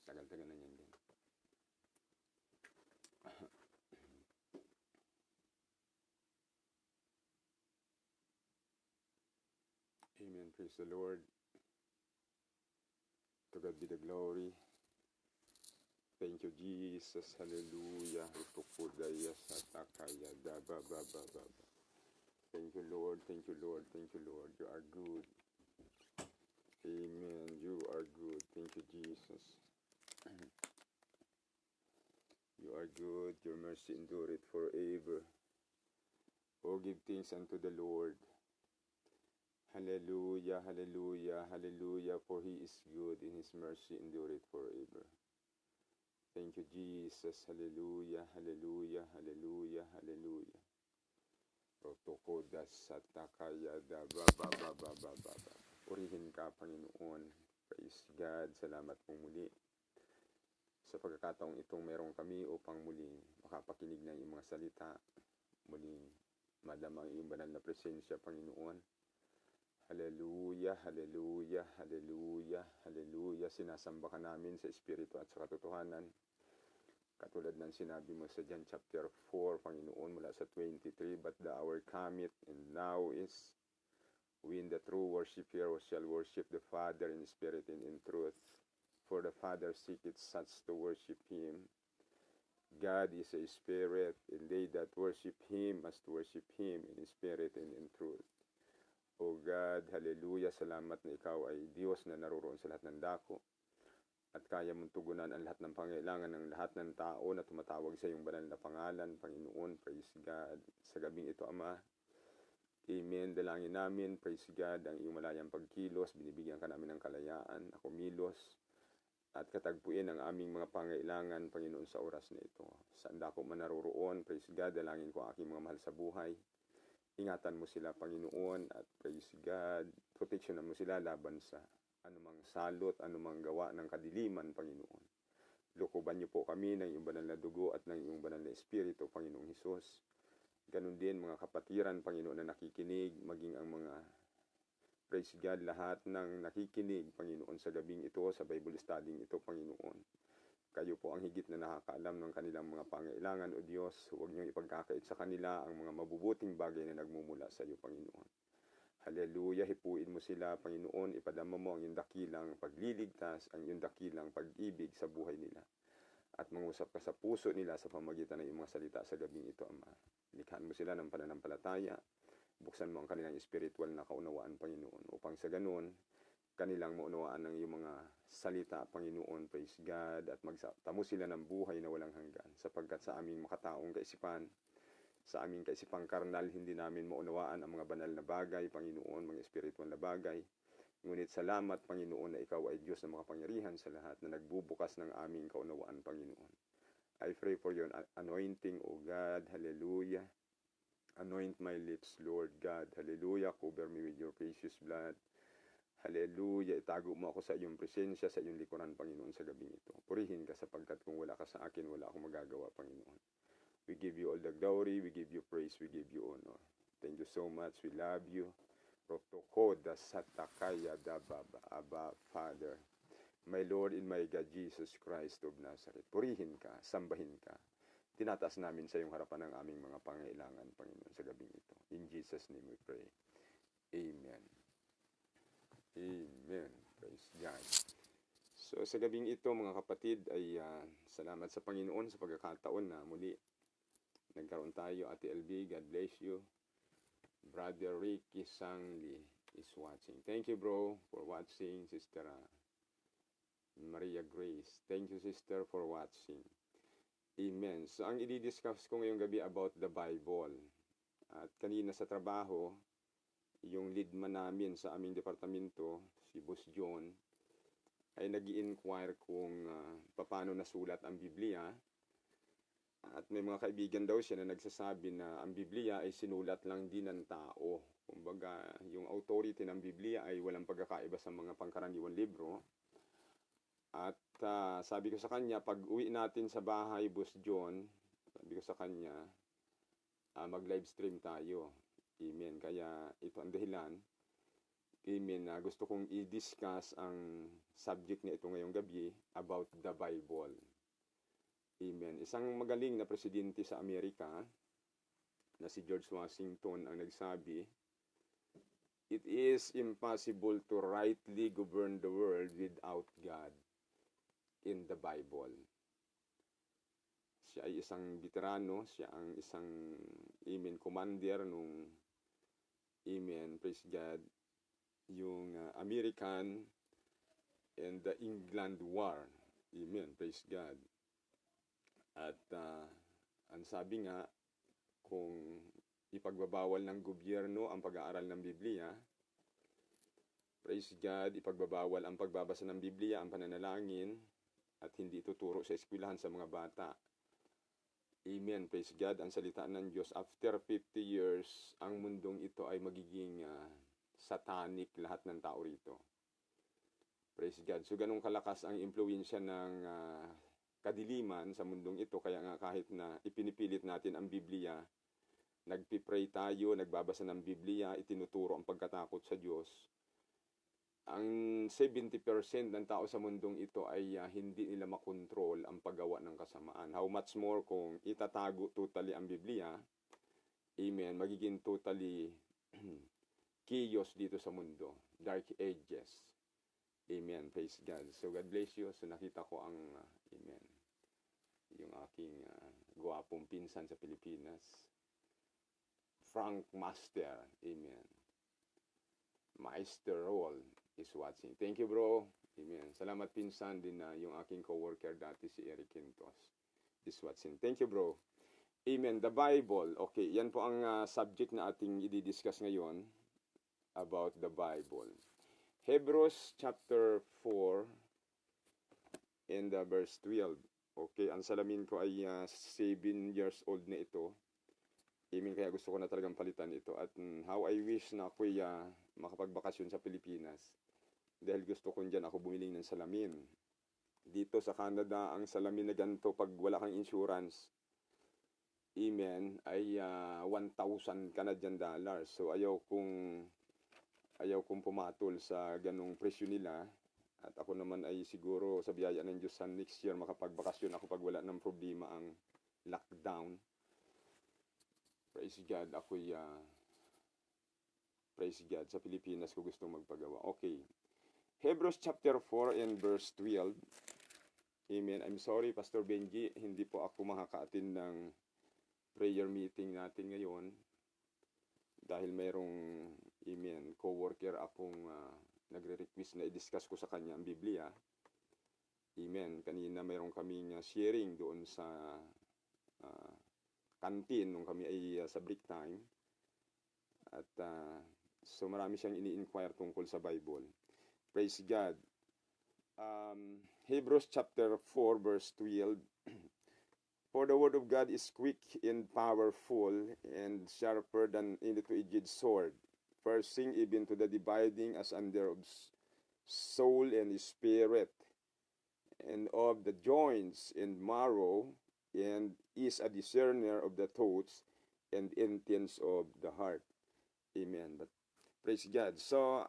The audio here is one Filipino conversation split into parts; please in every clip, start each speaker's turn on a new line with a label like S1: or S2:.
S1: Tagal-tagal na yan din. Amen. Praise the Lord. To God be the glory. Thank you, Jesus. Hallelujah. Utukudaya satakaya da ba ba ba ba ba. Thank you, Lord. Thank you, Lord. Thank you, Lord. You are good. Amen. You are good. Thank you, Jesus. You are good. Your mercy endureth forever. Oh, give thanks unto the Lord. Hallelujah, hallelujah, hallelujah, for He is good, and His mercy endureth forever. Thank you, Jesus. Hallelujah, hallelujah, hallelujah, hallelujah. Protokoda satakaya da ba ba ba ba ba ba ba. Purihin ka, Panginoon. Praise God. Salamat po muli sa pagkakataong itong meron kami upang muling makapakinig ng iyong mga salita. Muling madama ang iyong banal na presensya, Panginoon. Hallelujah, hallelujah, hallelujah, hallelujah. Sinasamba ka namin sa Espiritu at sa katotohanan. Katulad ng sinabi mo sa John chapter 4, Panginoon, mula sa 23, but the hour cometh, and now is, when the true worshiper shall worship the Father in spirit and in truth. For the Father seeketh such to worship Him. God is a spirit, and they that worship Him must worship Him in spirit and in truth. O God, hallelujah, salamat na Ikaw ay Diyos na naroroon sa lahat ng dako at kaya mong tugunan ang lahat ng pangailangan ng lahat ng tao na tumatawag sa iyong banal na pangalan, Panginoon. Praise God. Sa gabing ito, Ama, Amen. Dalangin namin, praise God, ang iyong malayang pagkilos, binibigyan ka namin ng kalayaan na kumilos at katagpuin ang aming mga pangailangan, Panginoon, sa oras na ito. Saan dako man naroroon, praise God, dalangin ko ang aking mga mahal sa buhay. Ingatan mo sila, Panginoon, at praise God, proteksyonan mo sila laban sa anumang salot, anumang gawa ng kadiliman, Panginoon. Lukuban niyo po kami ng iyong banal na dugo at ng iyong banal na espiritu, Panginoong Hesus. Ganun din mga kapatiran, Panginoon, na nakikinig, maging ang mga, praise God, lahat ng nakikinig, Panginoon, sa gabing ito, sa Bible studying ito, Panginoon. Kayo po ang higit na nakakaalam ng kanilang mga pangailangan, O Diyos. Huwag niyong ipagkakait sa kanila ang mga mabubuting bagay na nagmumula sa iyo, Panginoon. Hallelujah, hipuin mo sila, Panginoon. Ipadama mo ang iyong dakilang pagliligtas, ang iyong dakilang pag-ibig sa buhay nila. At mangusap ka sa puso nila sa pamagitan ng iyong mga salita sa gabing ito, Ama. Likhaan mo sila ng pananampalataya. Buksan mo ang kanilang spiritual na kaunawaan, Panginoon. Upang sa ganun, kanilang maunawaan ng iyong mga salita, Panginoon, praise God, at magtamo sila ng buhay na walang hanggan, sapagkat sa aming makataong kaisipan, sa aming kaisipang karnal, hindi namin maunawaan ang mga banal na bagay, Panginoon, mga spiritual na bagay. Ngunit salamat, Panginoon, na Ikaw ay Diyos na makapangyarihan sa lahat, na nagbubukas ng aming kaunawaan, Panginoon. I pray for your anointing, O God, hallelujah. Anoint my lips, Lord God, hallelujah. Cover me with your precious blood. Hallelujah, itago mo ako sa iyong presensya, sa iyong likuran, Panginoon, sa gabing ito. Purihin ka sapagkat kung wala ka sa akin, wala akong magagawa, Panginoon. We give you all the glory, we give you praise, we give you honor. Thank you so much, we love you. Protokoda satakaya da baba, Abba, Father, my Lord and my God, Jesus Christ of Nazareth. Purihin ka, sambahin ka. Tinataas namin sa iyong harapan ang aming mga pangailangan, Panginoon, sa gabing ito. In Jesus' name we pray. Amen. Amen. Praise God. So sa gabing ito, mga kapatid, ay salamat sa Panginoon sa pagkakataon na muli nagkaroon tayo. Ate LB, God bless you. Brother Ricky Sangli is watching. Thank you, bro, for watching. Sister Maria Grace, thank you, sister, for watching. Amen. So ang i-discuss ko ngayong gabi about the Bible. At kanina sa trabaho, yung lead man namin sa aming departamento, si Boss John, ay nag-i-inquire kung paano nasulat ang Biblia. At may mga kaibigan daw siya na nagsasabi na ang Biblia ay sinulat lang din ng tao. Kumbaga, yung authority ng Biblia ay walang pagkakaiba sa mga pangkaraniwang libro. At sabi ko sa kanya, pag uwi natin sa bahay, Boss John, sabi ko sa kanya, mag-live stream tayo. Amen. Kaya ito ang dahilan. Amen. Gusto kong i-discuss ang subject na ito ngayong gabi about the Bible. Amen. Isang magaling na presidente sa Amerika na si George Washington ang nagsabi, "It is impossible to rightly govern the world without God in the Bible." Siya ay isang veterano, siya ang isang, amen, commander nung, amen, praise God, yung American and the England War. Amen, praise God. At ang sabi nga, kung ipagbabawal ng gobyerno ang pag-aaral ng Biblia, praise God, ipagbabawal ang pagbabasa ng Biblia, ang pananalangin, at hindi ituturo sa eskwelahan sa mga bata. Amen, praise God, ang salita ng Diyos, after 50 years, ang mundong ito ay magiging satanic lahat ng tao rito. Praise God. So ganun kalakas ang impluwensya ng kadiliman sa mundong ito, kaya nga kahit na ipinipilit natin ang Biblia, nagpipray tayo, nagbabasa ng Biblia, itinuturo ang pagkatakot sa Diyos, ang 70% ng tao sa mundong ito ay hindi nila makontrol ang paggawa ng kasamaan. How much more kung itatago totally ang Biblia, amen, magiging totally chaos dito sa mundo, dark ages. Amen, praise God. So God bless you. So nakita ko ang, amen, yung aking guwapong pinsan sa Pilipinas, Frank Master, amen. Master Roll is watching. Thank you, bro. Amen. Salamat pinsan din na yung aking co-worker dati si Eric Quintos is watching. Thank you, bro. Amen. The Bible. Okay, yan po ang subject na ating i-discuss ngayon about the Bible. Hebrews chapter 4 and verse 12. Okay, ang salamin ko ay 7 years old na ito. Amen, kaya gusto ko na talagang palitan ito. At how I wish na ako'y makapagbakasyon sa Pilipinas. Dahil gusto ko dyan ako bumiling ng salamin. Dito sa Canada, ang salamin na ganito, pag wala kang insurance, amen, ay 1,000 Canadian dollars. So ayaw kong pumatol sa ganong presyo nila. At ako naman ay siguro sa biyaya ng Diyos sa next year makapagbakasyon ako pag wala ng problema ang lockdown. Praise God, ako'y praise God, sa Pilipinas ko gusto magpagawa. Okay. Hebrews chapter 4 and verse 12. Amen. I'm sorry, Pastor Benji, hindi po ako makaka-attend ng prayer meeting natin ngayon dahil mayroong, amen, co-worker akong nagre-request na i-discuss ko sa kanya ang Biblia. Amen. Kanina mayroong kaming sharing doon sa canteen nung kami ay sa break time. At so marami siyang ini-inquire tungkol sa Bible. Praise God. Hebrews chapter 4 verse 12. For the word of God is quick and powerful and sharper than any two-edged sword, piercing even to the dividing asunder of soul and spirit, and of the joints and marrow, and is a discerner of the thoughts and intents of the heart. Amen. But praise God. So,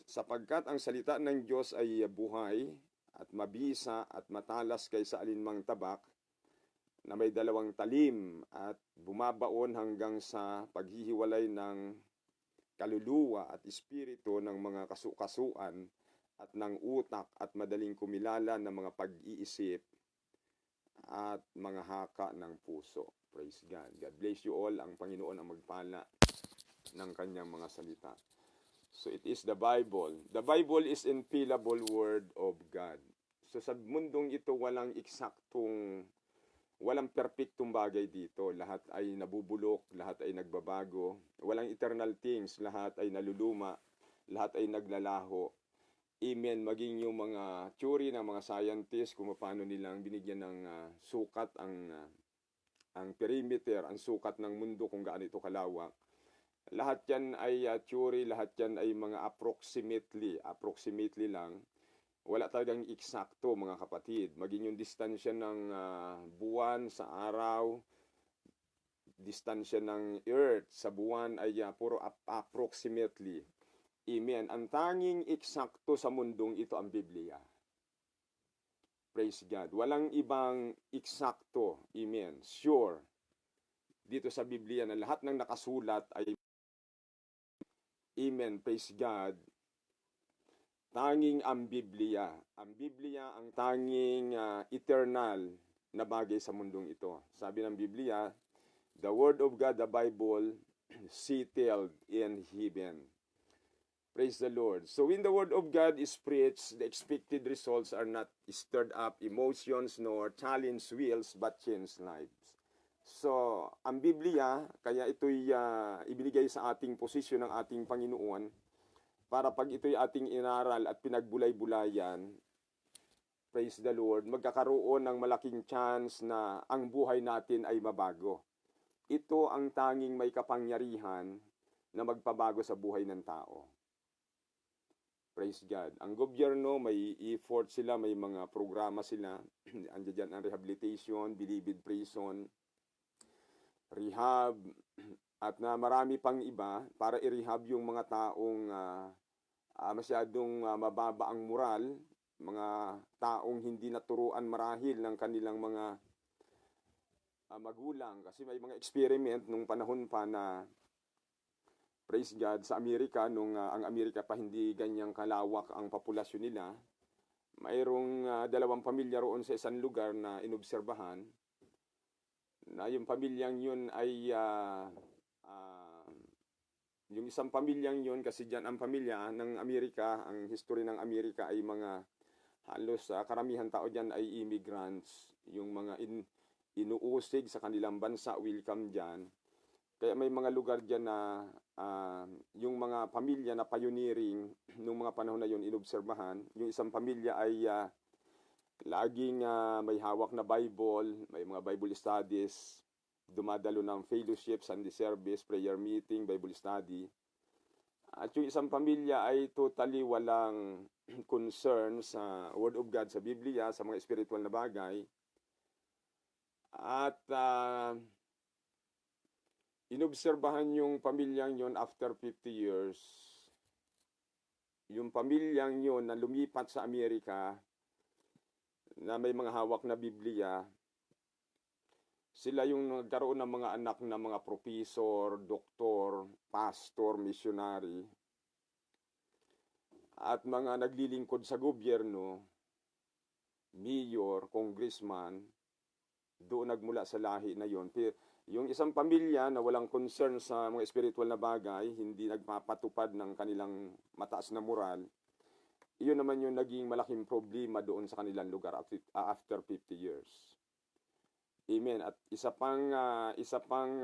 S1: sapagkat ang salita ng Diyos ay buhay at mabisa at matalas kaysa alinmang tabak, na may 2 talim at bumabaon hanggang sa paghihiwalay ng kaluluwa at espiritu ng mga kasukasuan at ng utak at madaling kumilala ng mga pag-iisip at mga haka ng puso. Praise God. God bless you all. Ang Panginoon ang magpala ng kanyang mga salita. So it is the Bible. The Bible is infallible word of God. So sa mundong ito walang perpektong bagay dito. Lahat ay nabubulok, lahat ay nagbabago. Walang eternal things, lahat ay naluluma, lahat ay naglalaho. Amen. Maging yung mga theory ng mga scientists kung paano nilang binigyan ng sukat ang perimeter, ang sukat ng mundo kung gaano ito kalawak. Lahat yan ay theory, lahat yan ay mga approximately lang. Wala talagang eksakto, mga kapatid. Maging yung distansya ng buwan sa araw, distansya ng earth sa buwan ay puro approximately. Amen. Ang tanging eksakto sa mundong ito ang Biblia. Praise God. Walang ibang eksakto. Amen. Sure. Dito sa Biblia na lahat ng nakasulat ay Amen. Praise God. Tanging ang Biblia. Ang Biblia ang tanging eternal na bagay sa mundong ito. Sabi ng Biblia, the Word of God, the Bible, settled in heaven. Praise the Lord. So when the Word of God is preached, the expected results are not stirred up emotions nor challenge wills, but change lives. So, ang Biblia, kaya ito'y ibinigay sa ating posisyon ng ating Panginoon para pag ito'y ating inaral at pinagbulay-bulayan, praise the Lord, magkakaroon ng malaking chance na ang buhay natin ay mabago. Ito ang tanging may kapangyarihan na magpabago sa buhay ng tao. Praise God. Ang gobyerno, may effort sila, may mga programa sila. Andiyan dyan ang rehabilitation, bilibid prison, rehab, at na marami pang iba para i-rehab yung mga taong masyadong mababa ang moral, mga taong hindi naturuan marahil ng kanilang mga magulang. Kasi may mga experiment nung panahon pa na praise God, sa Amerika, nung ang Amerika pa hindi ganyang kalawak ang populasyon nila, mayroong dalawang pamilya roon sa isang lugar na inobserbahan, na yung pamilyang yun ay, yung isang pamilyang yun, kasi dyan ang pamilya ng Amerika, ang history ng Amerika ay mga, halos karamihan tao dyan ay immigrants, yung mga inuusig sa kanilang bansa, welcome dyan. Kaya may mga lugar dyan na yung mga pamilya na pioneering nung mga panahon na yun inobserbahan. Yung isang pamilya ay laging may hawak na Bible, may mga Bible studies, dumadalo ng fellowship, Sunday service, prayer meeting, Bible study. At yung isang pamilya ay totally walang concern sa Word of God, sa Biblia, sa mga spiritual na bagay. At inobserbahan yung pamilyang yon after 50 years. Yung pamilyang yon na lumipat sa Amerika, na may mga hawak na Biblia, sila yung nagkaroon ng mga anak na mga professor, doktor, pastor, missionary, at mga naglilingkod sa gobyerno, mayor, congressman, doon nagmula sa lahi na yon. Yung isang pamilya na walang concern sa mga spiritual na bagay, hindi nagpapatupad ng kanilang mataas na moral, iyon naman yung naging malaking problema doon sa kanilang lugar after 50 years. Amen. At isa pang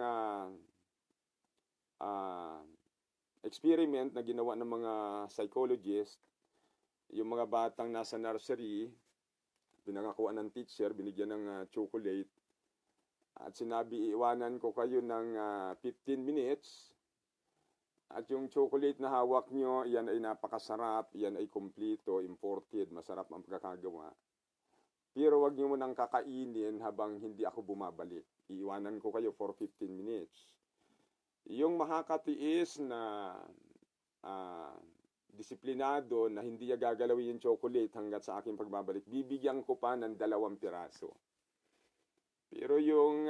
S1: experiment na ginawa ng mga psychologist, yung mga batang nasa nursery, pinangakuan ng teacher, binigyan ng chocolate, at sinabi, iwanan ko kayo ng 15 minutes. At yung chocolate na hawak nyo, yan ay napakasarap, yan ay kompleto, imported, masarap ang pagkakagawa. Pero wag nyo munang kakainin habang hindi ako bumabalik. Iiwanan ko kayo for 15 minutes. Yung makakatiis na disiplinado na hindi gagalawin yung chocolate hanggat sa aking pagbabalik, bibigyan ko pa ng 2 piraso. Pero yung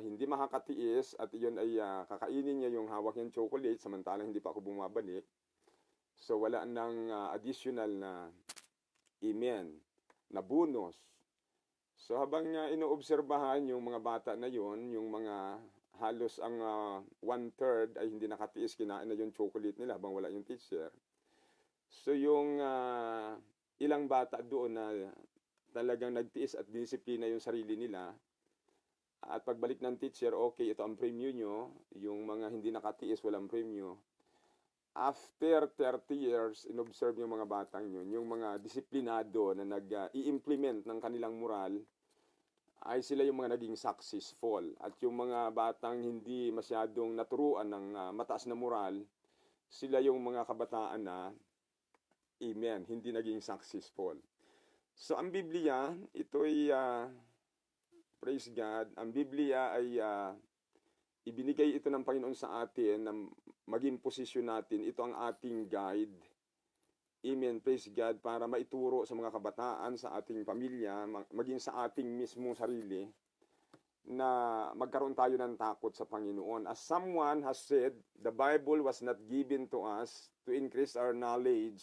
S1: hindi makakatiis at yun ay kakainin niya yung hawak niyang chocolate samantalang hindi pa ako bumabalik. So wala nang additional na na bonus. So habang inoobserbahan yung mga bata na yon, yung mga halos ang 1/3 ay hindi nakatiis, kinain na yung chocolate nila habang wala yung teacher. So yung ilang bata doon na talagang nagtiis at disiplina yung sarili nila, at pagbalik ng teacher, okay, ito ang premyo nyo. Yung mga hindi nakatiis, walang premyo. After 30 years, inobserve yung mga batang yun, yung mga disiplinado na nag-i-implement ng kanilang moral, ay sila yung mga naging successful. At yung mga batang hindi masyadong naturuan ng mataas na moral, sila yung mga kabataan na, hindi naging successful. So ang Biblia, ito'y praise God, ang Biblia ay ibinigay ito ng Panginoon sa atin na maging posisyon natin. Ito ang ating guide. Amen, praise God, para maituro sa mga kabataan, sa ating pamilya, maging sa ating mismong sarili, na magkaroon tayo ng takot sa Panginoon. As someone has said, the Bible was not given to us to increase our knowledge,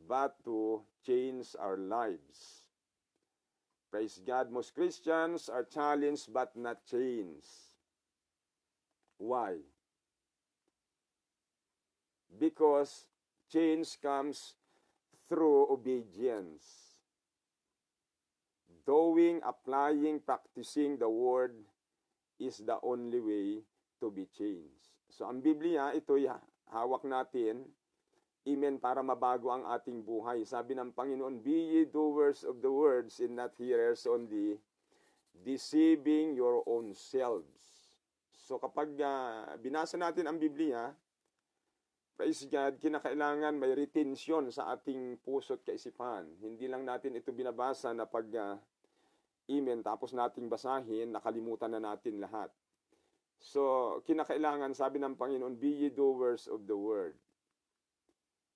S1: but to change our lives. Praise God, most Christians are challenged but not changed. Why? Because change comes through obedience. Doing, applying, practicing the word is the only way to be changed. So ang Biblia, ito'y hawak natin, amen, para mabago ang ating buhay. Sabi ng Panginoon, be ye doers of the words and not hearers only, deceiving your own selves. So kapag binasa natin ang Biblia, praise God, kinakailangan may retention sa ating puso at kaisipan. Hindi lang natin ito binabasa na pag amen, tapos nating basahin, nakalimutan na natin lahat. So, kinakailangan, sabi ng Panginoon, be ye doers of the word.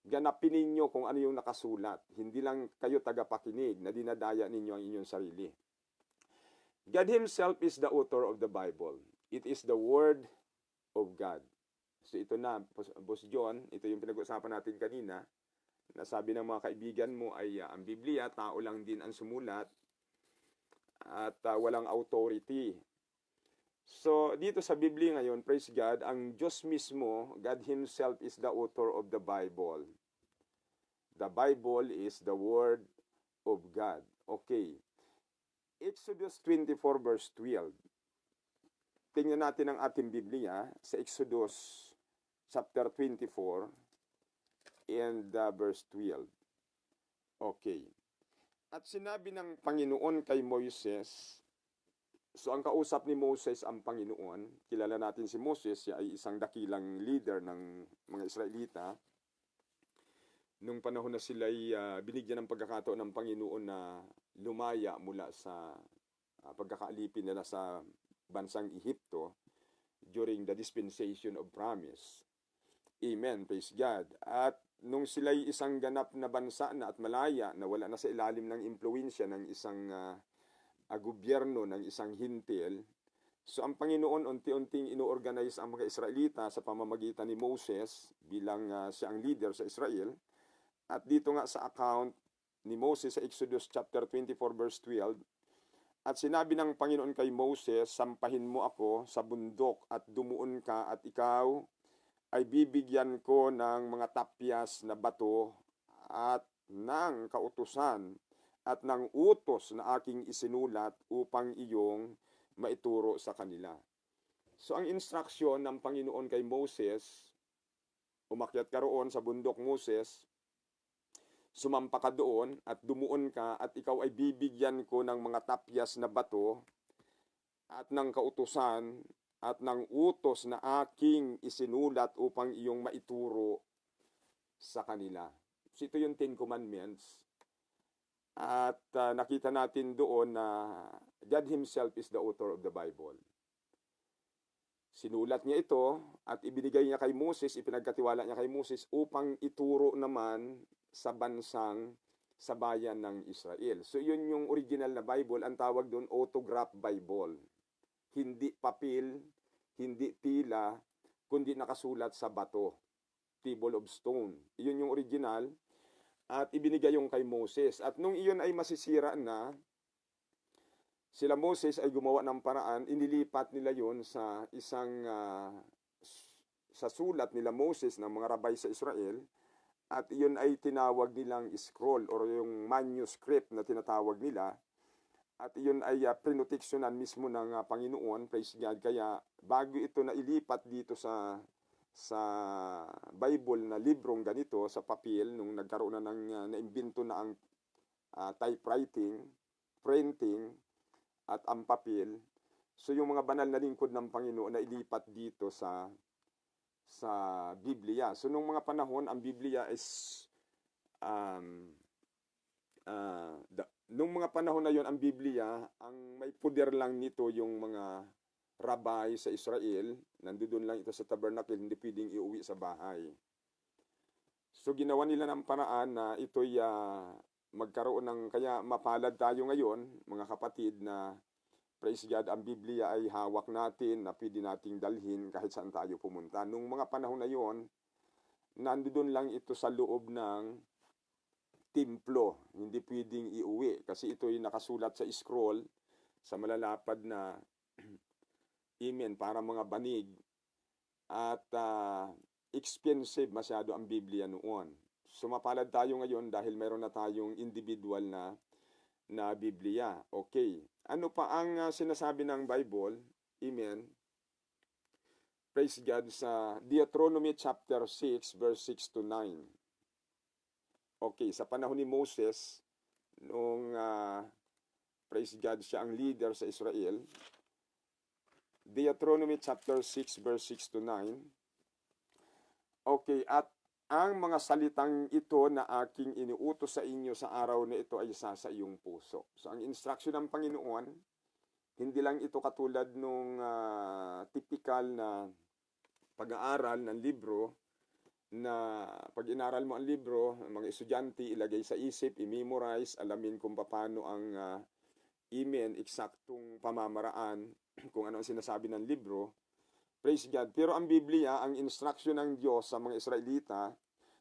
S1: Ganapin ninyo kung ano yung nakasulat. Hindi lang kayo tagapakinig na dinadaya ninyo ang inyong sarili. God Himself is the author of the Bible. It is the Word of God. So ito na, Boss John, ito yung pinag-usapan natin kanina, na sabi ng mga kaibigan mo ay ang Biblia, tao lang din ang sumulat, at walang authority. So, dito sa Biblia ngayon, praise God, ang Diyos mismo, God Himself is the author of the Bible. The Bible is the Word of God. Okay. Exodus 24 verse 12. Tingnan natin ang ating Biblia sa Exodus chapter 24 and verse 12. Okay. At sinabi ng Panginoon kay Moises, so ang kausap ni Moses ang Panginoon, kilala natin si Moses, siya ay isang dakilang leader ng mga Israelita. Nung panahon na sila ay binigyan ng pagkakataon ng Panginoon na lumaya mula sa pagkakaalipin nila sa bansang Ehipto during the dispensation of promise. Amen, praise God. At nung sila'y isang ganap na bansa na at malaya, na wala na sa ilalim ng impluensya ng isang gobyerno, ng isang hintil, so ang Panginoon unti-unting ino-organize ang mga Israelita sa pamamagitan ni Moses bilang siya ang leader sa Israel. At dito nga sa account ni Moses sa Exodus chapter 24 verse 12, at sinabi ng Panginoon kay Moses, sampahin mo ako sa bundok at dumuon ka at ikaw ay bibigyan ko ng mga tapyas na bato at ng kautusan at ng utos na aking isinulat upang iyong maituro sa kanila. So ang instruksyon ng Panginoon kay Moses, umakyat ka roon sa bundok Moses, sumampa ka doon at dumuon ka at ikaw ay bibigyan ko ng mga tapyas na bato at ng kautusan at ng utos na aking isinulat upang iyong maituro sa kanila. So ito yung 10 Commandments. At nakita natin doon na God Himself is the author of the Bible. Sinulat niya ito at ibinigay niya kay Moses, ipinagkatiwala niya kay Moses upang ituro naman sa bansang sa bayan ng Israel. So yun yung original na Bible, ang tawag doon autograph Bible. Hindi papel, hindi tila, kundi nakasulat sa bato, table of stone. Iyon yung original at ibinigay yung kay Moses. At nung iyon ay masisira na, sila Moses ay gumawa ng paraan, inilipat nila yon sa isang sa sulat nila Moses ng mga rabay sa Israel, at iyon ay tinawag nilang scroll or yung manuscript na tinatawag nila. At iyon ay prinoteksyonan mismo ng Panginoon, praise God. Kaya bago ito na ilipat dito sa Bible na librong ganito, sa papel, nung nagkaroon na ng naimbento na ang typewriting, printing, at ang papel, so yung mga banal na lingkod ng Panginoon na ilipat dito sa Biblia. So nung mga panahon, ang Biblia is nung mga panahon na yon, ang Biblia, ang may poder lang nito yung mga rabbi sa Israel. Nandoon lang ito sa tabernacle, hindi pwedeng iuwi sa bahay. So ginawa nila ng paraan na ito'y magkaroon ng, kaya mapalad tayo ngayon, mga kapatid, na praise God, ang Biblia ay hawak natin na pwede nating dalhin kahit saan tayo pumunta. Nung mga panahon na yon, nandoon lang ito sa loob ng templo. Hindi pwedeng iuwi kasi ito'y nakasulat sa scroll, sa malalapad na amen, para mga banig. At expensive masyado ang Biblia noon. Sumapalad tayo ngayon dahil meron na tayong individual na Biblia. Okay. Ano pa ang sinasabi ng Bible? Amen. Praise God, sa Deuteronomy chapter 6 verse 6 to 9. Okay, sa panahon ni Moses, nung praise God, siya ang leader sa Israel. Deuteronomy chapter 6 verse 6 to 9. Okay, at ang mga salitang ito na aking iniutos sa inyo sa araw na ito ay isa sa iyong puso. So ang instruction ng Panginoon, hindi lang ito katulad nung typical na pag-aaral ng libro, na pag inaral mo ang libro, mga estudyante, ilagay sa isip, i-memorize, alamin kung paano ang eksaktong pamamaraan, kung ano ang sinasabi ng libro. Praise God. Pero ang Biblia, ang instruction ng Diyos sa mga Israelita,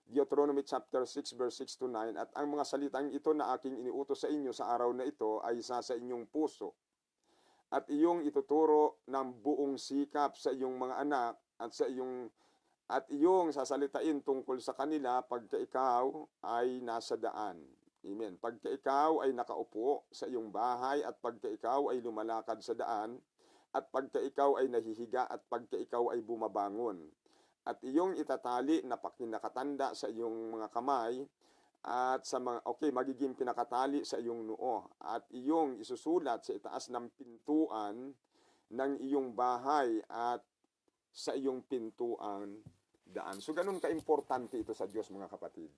S1: Deuteronomy chapter 6 verse 6 to 9, at ang mga salitang ito na aking iniutos sa inyo sa araw na ito ay isa sa inyong puso. At iyong ituturo ng buong sikap sa iyong mga anak at iyong sasalitain tungkol sa kanila pagka ikaw ay nasa daan. Amen. Pagka ikaw ay nakaupo sa iyong bahay at pagka ikaw ay lumalakad sa daan, at pagka ikaw ay nahihiga at pagka ikaw ay bumabangon. At iyong itatali na pakinakatanda sa iyong mga kamay at sa mga, magiging pinakatali sa iyong noo. At iyong isusulat sa itaas ng pintuan ng iyong bahay at sa iyong pintuan daan. So ganun ka-importante ito sa Diyos, mga kapatid.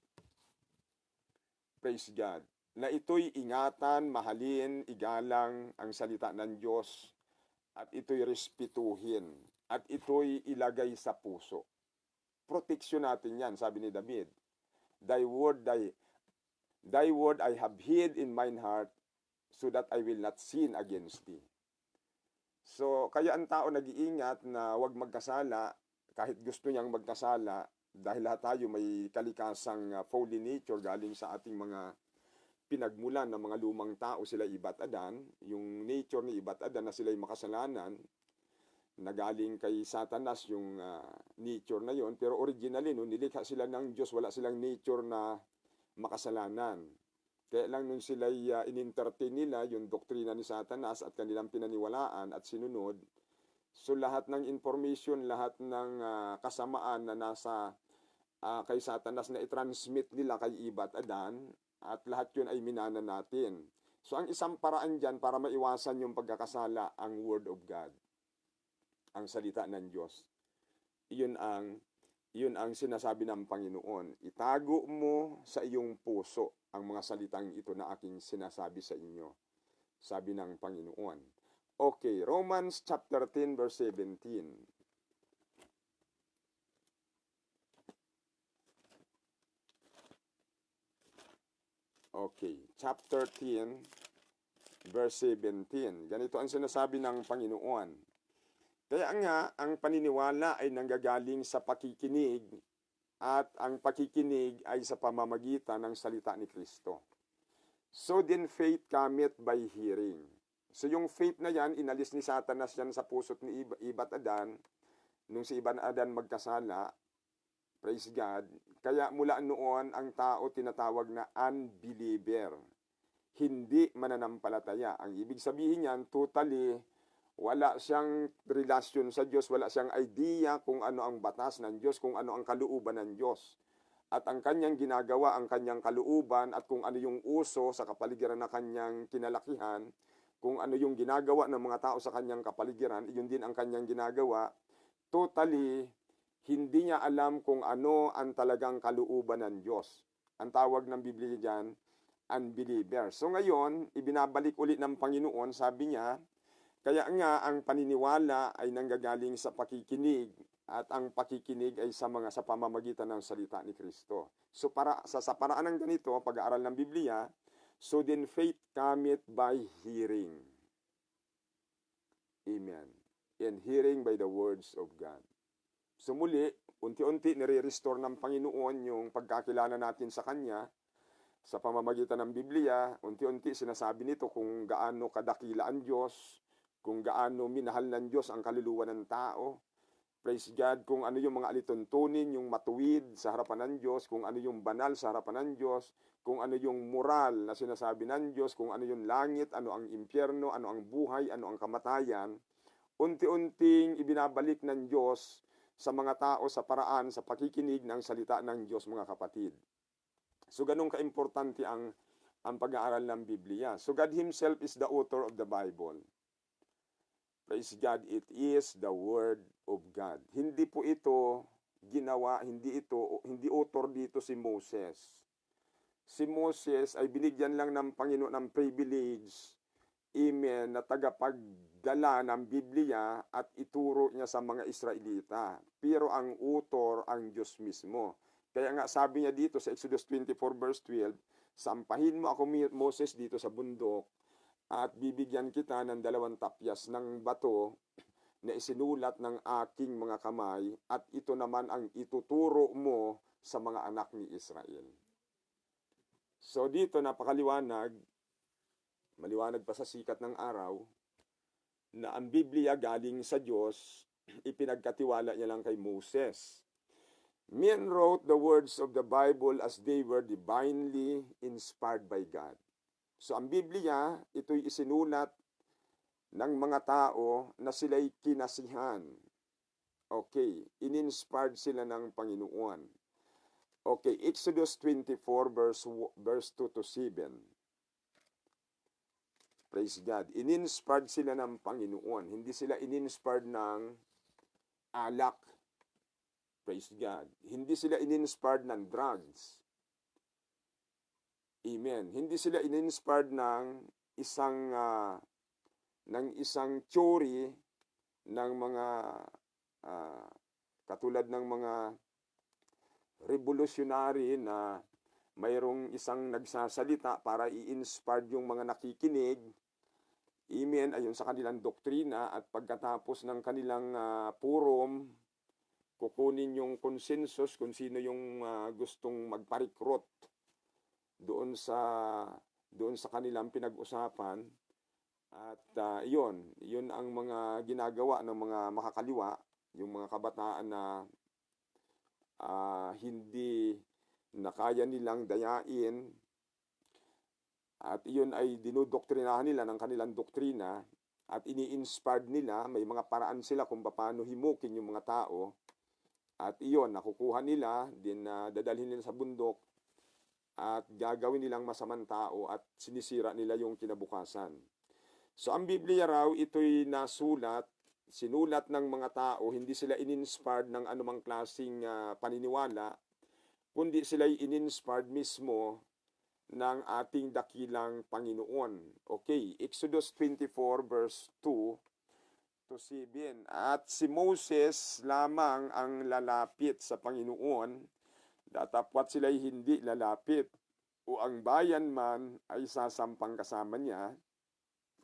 S1: Praise God. Na ito'y ingatan, mahalin, igalang ang salita ng Diyos, at ito'y respetuhin, at ito'y ilagay sa puso. Proteksyon natin yan, sabi ni David. Thy word I have hid in mine heart, so that I will not sin against thee. So, kaya ang tao nag-iingat na huwag magkasala, kahit gusto niyang magkasala, dahil lahat tayo may kalikasang fallen nature galing sa ating mga pinagmulan ng mga lumang tao, sila Iba at Adan. Yung nature ni Iba at Adan na sila'y makasalanan, nagaling kay Satanas yung nature na yon. Pero originally, nung nilikha sila ng Diyos, wala silang nature na makasalanan. Kaya lang nung sila'y in-entertain nila yung doktrina ni Satanas at kanilang pinaniwalaan at sinunod, so lahat ng information, lahat ng kasamaan na nasa kay Satanas na i-transmit nila kay Iba at Adan, at lahat yun ay minana natin. So ang isang paraan dyan para maiwasan yung pagkakasala, ang Word of God, ang salita ng Diyos. Yun ang sinasabi ng Panginoon. Itago mo sa iyong puso ang mga salitang ito na aking sinasabi sa inyo, sabi ng Panginoon. Okay, Romans chapter 10 verse 17. Okay, chapter 10 verse 17. Ganito ang sinasabi ng Panginoon. Kaya nga, ang paniniwala ay nanggagaling sa pakikinig, at ang pakikinig ay sa pamamagitan ng salita ni Kristo. So then faith cometh by hearing. So yung faith na yan, inalis ni Satanas yan sa puso't ni Iba at Adan, nung si Iba at Adan magkasala, praise God. Kaya mula noon, ang tao tinatawag na unbeliever, hindi mananampalataya. Ang ibig sabihin niyan, totally wala siyang relasyon sa Diyos, wala siyang idea kung ano ang batas ng Diyos, kung ano ang kalooban ng Diyos. At ang kanyang ginagawa, ang kanyang kalooban, at kung ano yung uso sa kapaligiran na kanyang kinalakihan, kung ano yung ginagawa ng mga tao sa kanyang kapaligiran, yun din ang kanyang ginagawa. Totally, hindi niya alam kung ano ang talagang kalooban ng Diyos. Ang tawag ng Biblia diyan, unbeliever. So ngayon, ibinabalik ulit ng Panginoon, sabi niya, Kaya nga ang paniniwala ay nanggagaling sa pakikinig at ang pakikinig ay sa pamamagitan ng salita ni Kristo. So sa paraan ng ganito, pag-aaral ng Biblia, so then faith cometh by hearing. Amen. And hearing by the words of God. So muli, unti-unti nire-restore ng Panginoon yung pagkakilala natin sa Kanya sa pamamagitan ng Biblia. Unti-unti sinasabi nito kung gaano kadakila ang Diyos, kung gaano minahal ng Diyos ang kaluluwa ng tao. Praise God, kung ano yung mga alituntunin, yung matuwid sa harapan ng Diyos, kung ano yung banal sa harapan ng Diyos, kung ano yung moral na sinasabi ng Diyos, kung ano yung langit, ano ang impyerno, ano ang buhay, ano ang kamatayan. Unti-unting ibinabalik ng Diyos sa mga tao sa paraan, sa pakikinig ng salita ng Diyos, mga kapatid. So ganun kaimportante ang pag-aaral ng Biblia. So God Himself is the author of the Bible. Praise God, it is the Word of God. Hindi po ito ginawa, hindi author dito si Moses. Si Moses ay binigyan lang ng Panginoon ng privilege, amen, na tagapagdala ng Biblia at ituro niya sa mga Israelita. Pero ang author ang Diyos mismo. Kaya nga sabi niya dito sa Exodus 24 verse 12, sampahin mo ako Moses dito sa bundok at bibigyan kita ng 2 tapyas ng bato na isinulat ng aking mga kamay at ito naman ang ituturo mo sa mga anak ni Israel. So dito napakaliwanag, maliwanag pa sa sikat ng araw, na ang Biblia galing sa Diyos, ipinagkatiwala niya lang kay Moses. Men wrote the words of the Bible as they were divinely inspired by God. So ang Biblia, ito'y isinulat ng mga tao na sila'y kinasihan. Okay, in-inspired sila ng Panginoon. Okay, Exodus 24 verse 2 to 7. Praise God. In-inspired sila ng Panginoon. Hindi sila in-inspired ng alak. Praise God. Hindi sila in-inspired ng drugs. Amen. Hindi sila in-inspired ng isang theory ng mga katulad ng mga revolutionary na mayroong isang nagsasalita para i-inspire yung mga nakikinig. Amen. Ayon sa kanilang doktrina at pagkatapos ng kanilang forum, kukunin yung consensus kung sino yung gustong magparikrot doon sa kanilang pinag-usapan. At yun ang mga ginagawa ng mga makakaliwa, yung mga kabataan na hindi na kaya nilang dayain, at iyon ay dinodoktrinahan nila ng kanilang doktrina at ini-inspired nila. May mga paraan sila kung paano himukin yung mga tao, at iyon nakukuha nila, dadalhin nila sa bundok at gagawin nilang masamang tao at sinisira nila yung kinabukasan. So ang Biblia raw, ito'y sinulat ng mga tao, hindi sila in-inspired ng anumang klaseng paniniwala, kundi sila'y in-inspired mismo ng ating dakilang Panginoon. Okay, Exodus 24 verse 2 to 7. At si Moses lamang ang lalapit sa Panginoon, datapwat sila'y hindi lalapit, o ang bayan man ay sasampang kasama niya.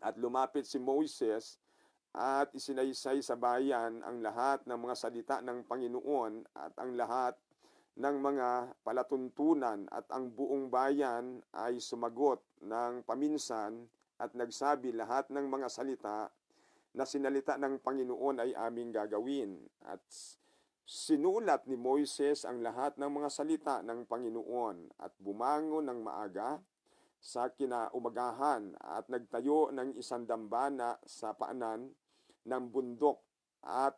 S1: At lumapit si Moses at isinaysay sa bayan ang lahat ng mga salita ng Panginoon at ang lahat ng mga palatuntunan, at ang buong bayan ay sumagot ng paminsan at nagsabi, lahat ng mga salita na sinalita ng Panginoon ay aming gagawin. At sinulat ni Moises ang lahat ng mga salita ng Panginoon at bumangon ng maaga sa kinaumagahan at nagtayo ng isang dambana sa paanan ng bundok at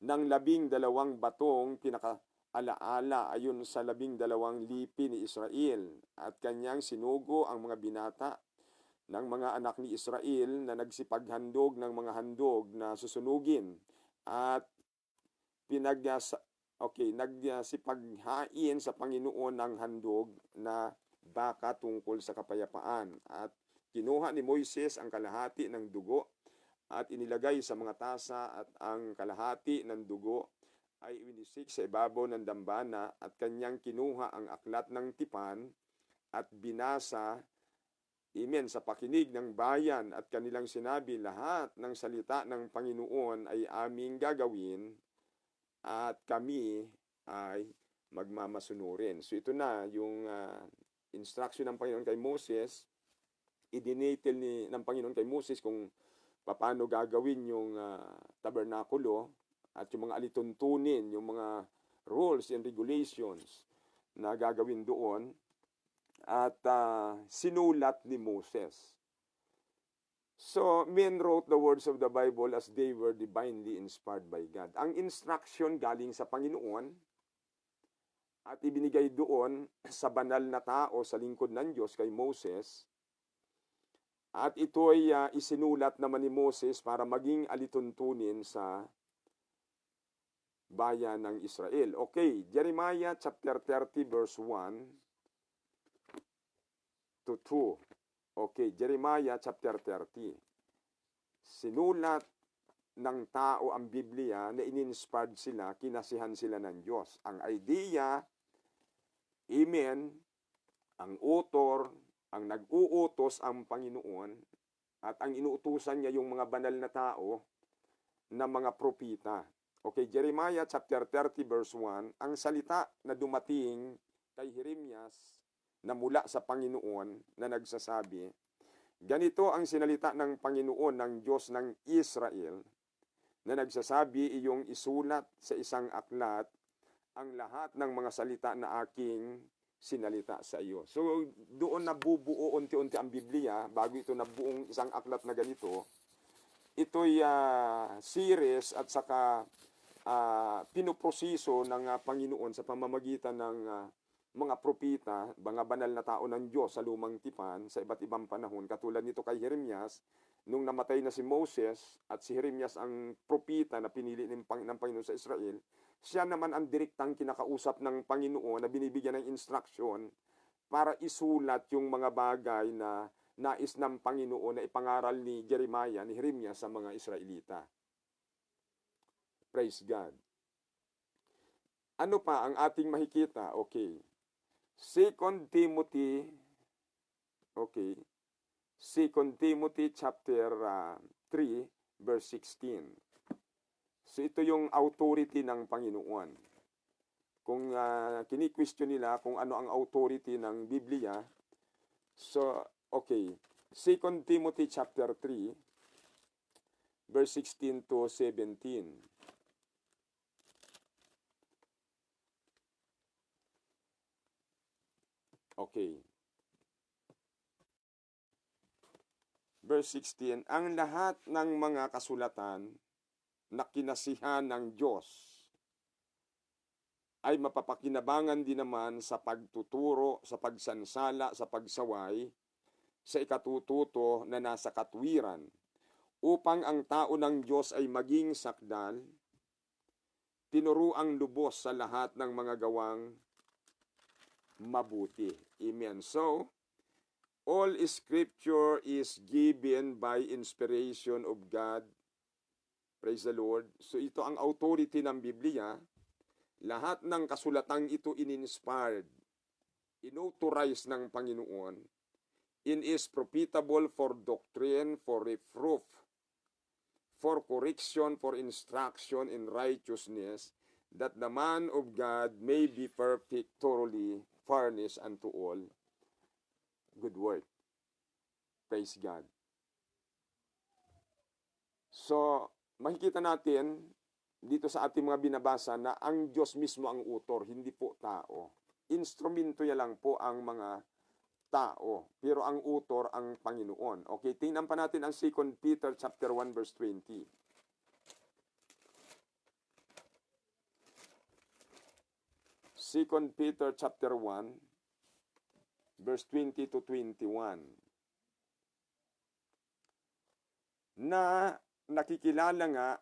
S1: ng 12 batong pinakaalaala ayon sa 12 lipi ni Israel, at kanyang sinugo ang mga binata ng mga anak ni Israel na nagsipaghandog ng mga handog na susunugin at nagsipaghain sa Panginoon ng handog na baka tungkol sa kapayapaan, at Kinuha ni Moises ang kalahati ng dugo at inilagay sa mga tasa at ang kalahati ng dugo ay iwinisik sa ibabaw ng dambana at kanyang kinuha ang aklat ng tipan at binasa, amen, sa pakinig ng bayan at kanilang sinabi, lahat ng salita ng Panginoon ay aming gagawin at kami ay magmamasunurin. So ito na yung instruction ng Panginoon kay Moses. I-detail ng Panginoon kay Moses kung paano gagawin yung tabernakulo at yung mga alituntunin, yung mga rules and regulations na gagawin doon at sinulat ni Moses. So, men wrote the words of the Bible as they were divinely inspired by God. Ang instruction galing sa Panginoon at ibinigay doon sa banal na tao sa lingkod ng Diyos kay Moses. At ito ay isinulat naman ni Moses para maging alituntunin sa bayan ng Israel. Okay, Jeremiah chapter 30 verse 1 to 2. Okay, Jeremiah chapter 30. Sinulat ng tao ang Biblia na in-inspired sila, kinasihan sila ng Diyos. Ang idea, amen, ang author, ang nag-uutos ang Panginoon at ang inuutusan niya yung mga banal na tao na mga propita. Okay, Jeremiah chapter 30 verse 1, ang salita na dumating kay Jeremias na mula sa Panginoon na nagsasabi, ganito ang sinalita ng Panginoon ng Diyos ng Israel na nagsasabi, iyong isulat sa isang aklat ang lahat ng mga salita na aking sinalita sa iyo. So, doon nabubuo unti-unti ang Biblia bago ito nabuong isang aklat na ganito. Ito'y series at saka pinoproseso ng Panginoon sa pamamagitan ng mga propita, mga banal na tao ng Diyos sa lumang tipan sa iba't ibang panahon. Katulad nito kay Jeremias, nung namatay na si Moses at si Jeremias ang propita na pinili ng Panginoon sa Israel, siya naman ang direktang kinakausap ng Panginoon na binibigyan ng instruction para isulat yung mga bagay na nais ng Panginoon na ipangaral ni Jeremiah, ni Jeremias sa mga Israelita. Praise God. Ano pa ang ating makikita? Okay. 2 Timothy, okay, 2 Timothy chapter 3, verse 16. So ito yung authority ng Panginoon. Kung kini-question nila kung ano ang authority ng Biblia, so okay, 2 Timothy chapter 3, verse 16 to 17. Okay. Verse 16, ang lahat ng mga kasulatan na kinasihan ng Diyos ay mapapakinabangan din naman sa pagtuturo, sa pagsansala, sa pagsaway, sa ikatututo na nasa katwiran, upang ang tao ng Diyos ay maging sakdal, tinuruang lubos sa lahat ng mga gawang mabuti. Amen. So, all Scripture is given by inspiration of God. Praise the Lord. So ito ang authority ng Biblia. Lahat ng kasulatang ito in-inspired, inauthorize ng Panginoon, is profitable for doctrine, for reproof, for correction, for instruction in righteousness, that the man of God may be perfect, thoroughly furnished unto all good work. Praise God. So, makikita natin dito sa ating mga binabasa na ang Diyos mismo ang utor, hindi po tao. Instrumento niya lang po ang mga tao, pero ang utor ang Panginoon. Okay, tingnan pa natin ang 2 Peter chapter 1 verse 20. 2 Peter chapter 1 verse 20 to 21. Na nakikilala nga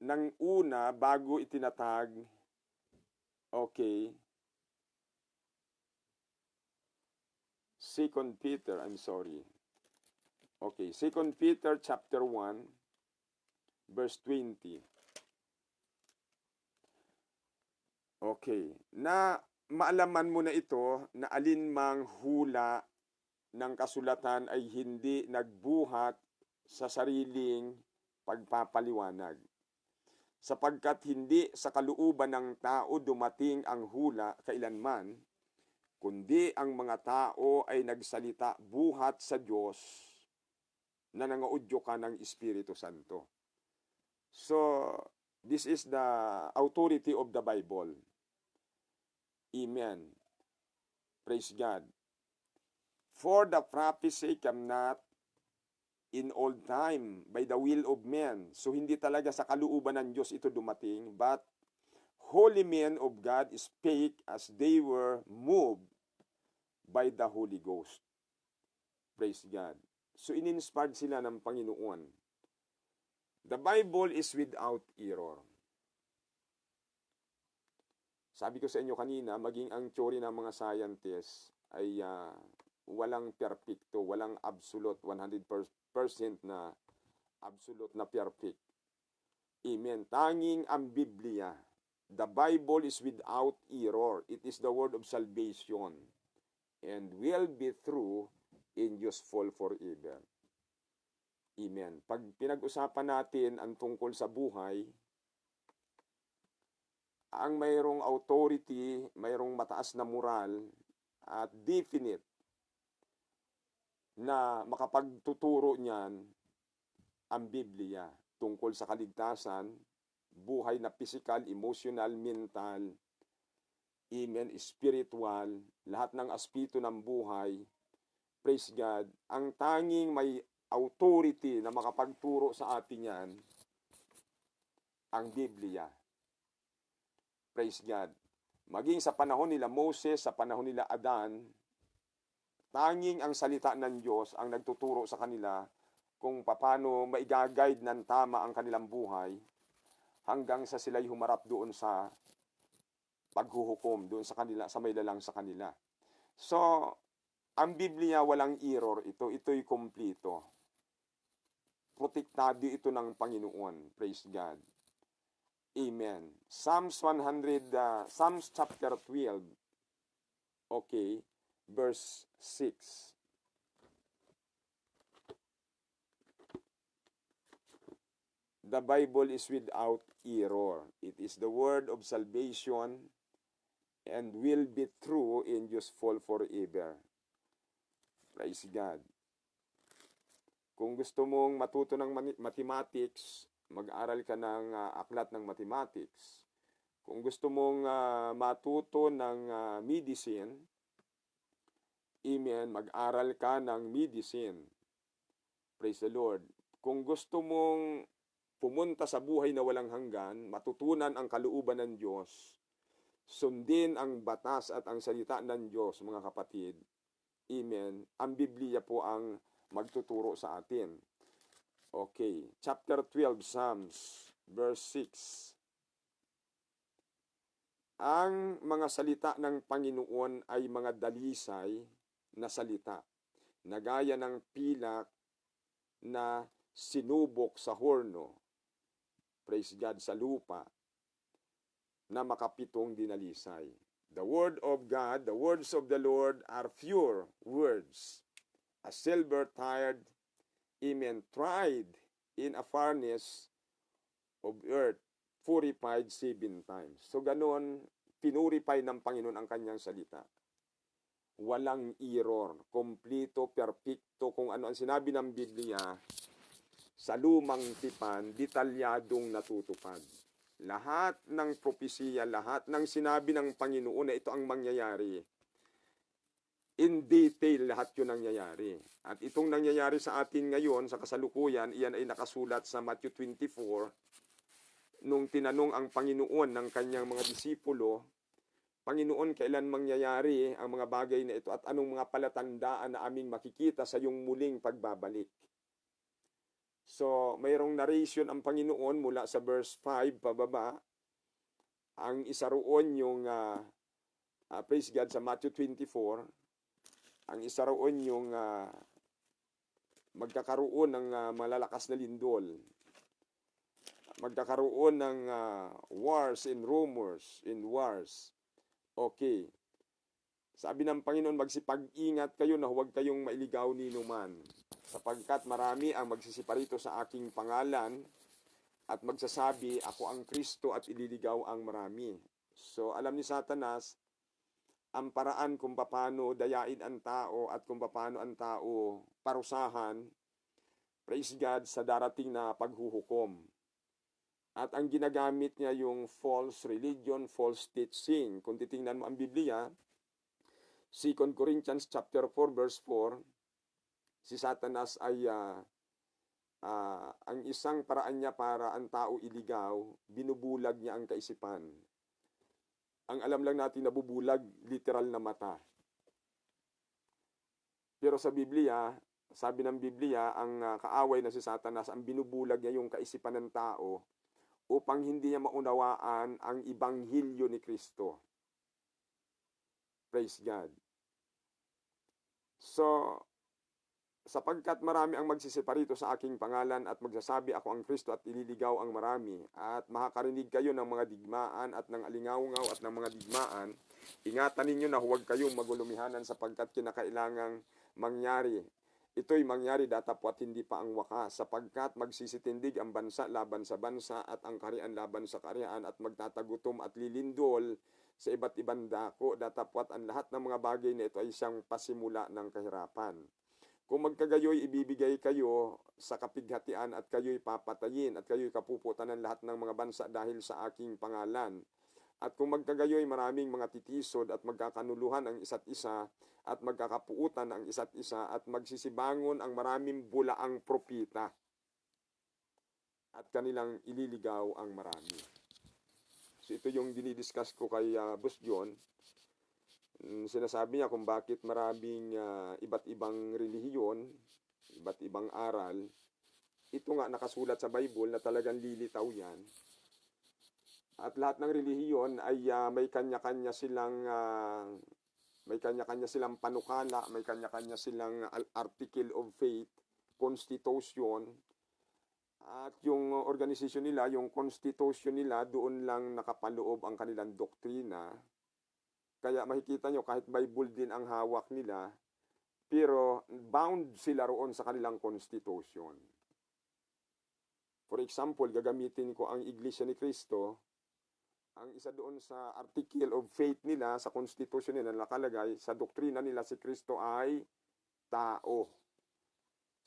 S1: ng una bago itinatag, okay, 2 Peter, I'm sorry. Okay, 2 Peter chapter 1, verse 20. Okay, na maalaman mo na ito na alinmang hula ng kasulatan ay hindi nagbuhat sa sariling pagpapaliwanag. Sapagkat hindi sa kalooban ng tao dumating ang hula kailanman, kundi ang mga tao ay nagsalita buhat sa Diyos na nangaudyo ka ng Espiritu Santo. So, this is the authority of the Bible. Amen. Praise God. For the prophecy came not in old time by the will of men. So hindi talaga sa kalooban ng Diyos ito dumating, but holy men of God spake as they were moved by the Holy Ghost. Praise God. So in-inspired sila ng Panginoon. The Bible is without error. Sabi ko sa inyo kanina, maging ang theory ng mga scientists ay walang perfecto, walang absolute, 100% na absolute na perfect. Amen. Tanging ang Biblia, the Bible is without error. It is the word of salvation and will be true and useful forever. Amen. Pag pinag-usapan natin ang tungkol sa buhay, ang mayroong authority, mayroong mataas na moral at definite na makapagtuturo niyan ang Biblia tungkol sa kaligtasan, buhay na physical, emotional, mental, amen, spiritual, lahat ng aspeto ng buhay. Praise God. Ang tanging may authority na makapagturo sa atin yan, ang Biblia. Praise God. Maging sa panahon nila Moses, sa panahon nila Adan, tanging ang salita ng Diyos ang nagtuturo sa kanila kung paano maigaguide ng tama ang kanilang buhay hanggang sa sila'y humarap doon sa paghuhukom, doon sa kanila, sa may lalang sa kanila. So, ang Biblia walang error ito. Ito'y kompleto. Protektado ito ng Panginoon. Praise God. Amen. Psalms chapter 12. Okay, verse 6. The Bible is without error. It is the word of salvation and will be true and useful forever. Praise God. Kung gusto mong matuto ng mathematics, mag-aral ka ng aklat ng mathematics. Kung gusto mong matuto ng medicine, amen, mag-aral ka ng medicine. Praise the Lord. Kung gusto mong pumunta sa buhay na walang hanggan, matutunan ang kalooban ng Diyos, sundin ang batas at ang salita ng Diyos, mga kapatid, amen, ang Biblia po ang magtuturo sa atin. Okay, chapter 12, Psalms, verse 6. Ang mga salita ng Panginoon ay mga dalisay na salita, na gaya ng pilak na sinubok sa horno, praise God, sa lupa, na makapitong dinalisay. The word of God, the words of the Lord are pure words, a silver tired, amen, tried in a furnace of earth, purified 7 times. So ganon, pinurify ng Panginoon ang kanyang salita. Walang error, kompleto, perfecto, kung ano ang sinabi ng Biblia, sa lumang tipan, detalyadong natutupad. Lahat ng propesiya, lahat ng sinabi ng Panginoon na ito ang mangyayari, in detail lahat yun nangyayari. At itong nangyayari sa atin ngayon, sa kasalukuyan, iyan ay nakasulat sa Matthew 24, nung tinanong ang Panginoon ng kanyang mga disipulo, Panginoon, kailan mangyayari ang mga bagay na ito at anong mga palatandaan na aming makikita sa iyong muling pagbabalik? So, mayroong narration ang Panginoon mula sa verse 5 pababa. Ang isa roon yung, praise God, sa Matthew 24, ang isa roon yung magkakaroon ng malalakas na lindol, magkakaroon ng wars and rumors in wars. Okay. Sabi ng Panginoon, magsipag-ingat kayo na huwag kayong mailigaw ni numan, sapagkat marami ang magsisiparito sa aking pangalan at magsasabi, ako ang Kristo, at ililigaw ang marami. So alam ni Satanas ang paraan kung paano dayain ang tao at kung paano ang tao parusahan, praise God, sa darating na paghuhukom. At ang ginagamit niya yung false religion, false teaching. Kung titingnan mo ang Biblia, 2 Corinthians chapter 4 verse 4, si Satanas ay ang isang paraan niya para ang tao iligaw, binubulag niya ang kaisipan. Ang alam lang natin, nabubulag, literal na mata. Pero sa Biblia, sabi ng Biblia, ang kaaway na si Satanas, ang binubulag niya yung kaisipan ng tao upang hindi niya maunawaan ang ibanghilyo ni Kristo. Praise God. So, sapagkat marami ang magsisiparito sa aking pangalan at magsasabi ako ang Kristo at ililigaw ang marami, at makakarinig kayo ng mga digmaan at ng alingaungaw at ng mga digmaan, ingatan ninyo na huwag kayong magulumihanan sapagkat kinakailangang mangyari. Ito'y mangyari datapwat hindi pa ang wakas, sapagkat magsisitindig ang bansa laban sa bansa at ang kaharian laban sa kaharian, at magtatagutom at lilindol sa iba't ibang dako, datapwat ang lahat ng mga bagay na ito ay siyang pasimula ng kahirapan. Kung magkagayoy, ibibigay kayo sa kapighatian at kayo'y papatayin at kayo'y kapuputan ng lahat ng mga bansa dahil sa aking pangalan. At kung magkagayoy, maraming mga titisod at magkakanuluhan ang isa't isa at magkakapuutan ang isa't isa at magsisibangon ang maraming bulaang propita at kanilang ililigaw ang marami. So ito yung dinidiscuss ko kay Boss John. Sinasabi niya kung bakit maraming iba't ibang relihiyon, iba't ibang aral. Ito nga nakasulat sa Bible na talagang lilitaw yan. At lahat ng relihiyon ay may kanya-kanya silang panukala, may kanya-kanya silang article of faith, constitution. At yung organisasyon nila, yung constitution nila, doon lang nakapaloob ang kanilang doktrina. Kaya makikita nyo, kahit Bible din ang hawak nila, pero bound sila roon sa kanilang constitution. For example, gagamitin ko ang Iglesia ni Cristo. Ang isa doon sa article of faith nila, sa constitution nila, nakalagay, sa doktrina nila, si Kristo ay tao.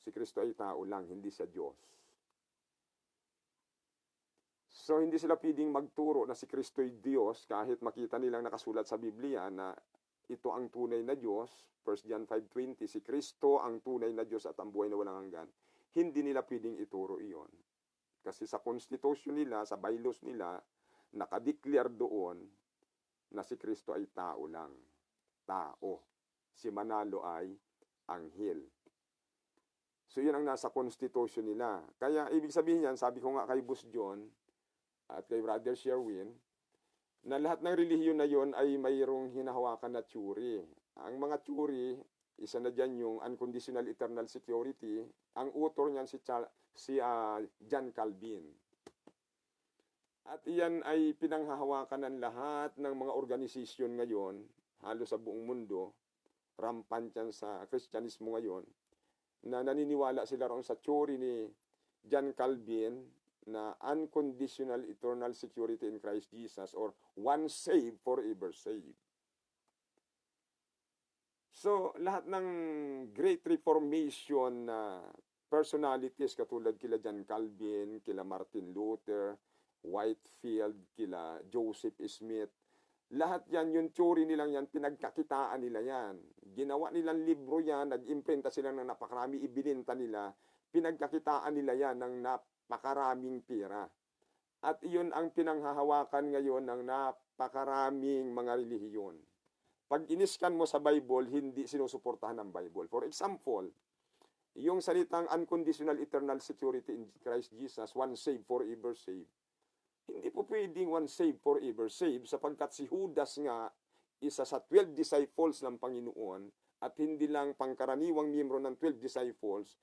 S1: Si Kristo ay tao lang, hindi siya Diyos. So, hindi sila pwedeng magturo na si Kristo ay Diyos kahit makita nilang nakasulat sa Biblia na ito ang tunay na Diyos. 1 John 5:20, si Kristo ang tunay na Diyos at ang buhay na walang hanggan. Hindi nila pwedeng ituro iyon. Kasi sa constitution nila, sa bylaws nila, nakadeclare doon na si Kristo ay tao lang. Tao. Si Manalo ay anghel. So, yun ang nasa constitution nila. Kaya, ibig sabihin yan, sabi ko nga kay Boss John, at kay Brother Sherwin, na lahat ng relihiyon na yon ay mayroong hinahawakan na theory. Ang mga theory, isa na dyan yung unconditional eternal security. Ang author niyan si John Calvin. At iyan ay pinanghahawakan ng lahat ng mga organisasyon ngayon, halos sa buong mundo, rampant yan sa Kristyanismo ngayon, na naniniwala sila roon sa theory ni John Calvin, na unconditional eternal security in Christ Jesus, or once saved, forever saved. So, lahat ng Great Reformation na personalities katulad kila John Calvin, kila Martin Luther, Whitefield, kila Joseph Smith, lahat yan, yung theory nilang yan, pinagkakitaan nila yan. Ginawa nilang libro yan, nag-imprenta sila ng napakarami, ibininta nila, pinagkakitaan nila yan ng napakaraming pera. At iyon ang pinanghahawakan ngayon ng napakaraming mga relihiyon. Pag iniskan mo sa Bible, hindi sinusuportahan ng Bible. For example, yung salitang unconditional eternal security in Christ Jesus, once saved, forever saved. Hindi po pwedeng once saved, forever saved, sapagkat si Judas nga, isa sa 12 disciples ng Panginoon, at hindi lang pangkaraniwang miyembro ng 12 disciples,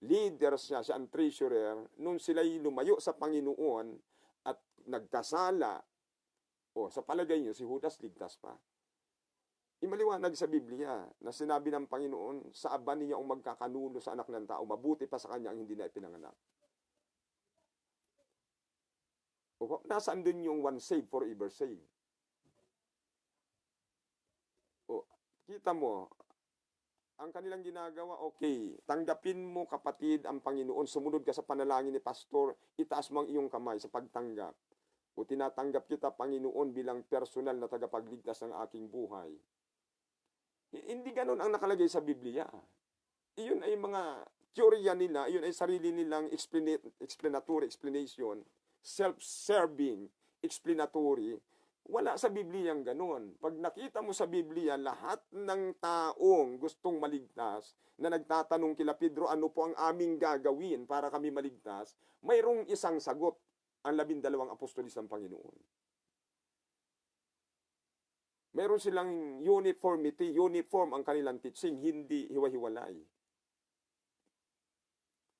S1: leader siya ang treasurer, nung sila'y lumayo sa Panginoon at nagkasala, sa palagay niyo, si Judas ligtas pa. Imaliwanag sa Biblia na sinabi ng Panginoon, sa aba niya ang magkakanulo sa anak ng tao, mabuti pa sa kanya ang hindi na ipinanganak. Nasaan dun yung one saved, forever saved? Kita mo, ang kanilang ginagawa, okay, tanggapin mo kapatid ang Panginoon, sumunod ka sa panalangin ni pastor, itaas mo ang iyong kamay sa pagtanggap. O tinatanggap kita, Panginoon, bilang personal na tagapagligtas ng aking buhay. Hindi ganun ang nakalagay sa Biblia. Iyon ay mga teorya nila, iyon ay sarili nilang explanation, self-serving, explanatory. Wala sa Biblia ang ganun. Pag nakita mo sa Biblia, lahat ng taong gustong maligtas, na nagtatanong kila Pedro, ano po ang aming gagawin para kami maligtas, mayroong isang sagot, ang 12 apostolis ng Panginoon. Meron silang uniform ang kanilang teaching, hindi hiwa-hiwalay.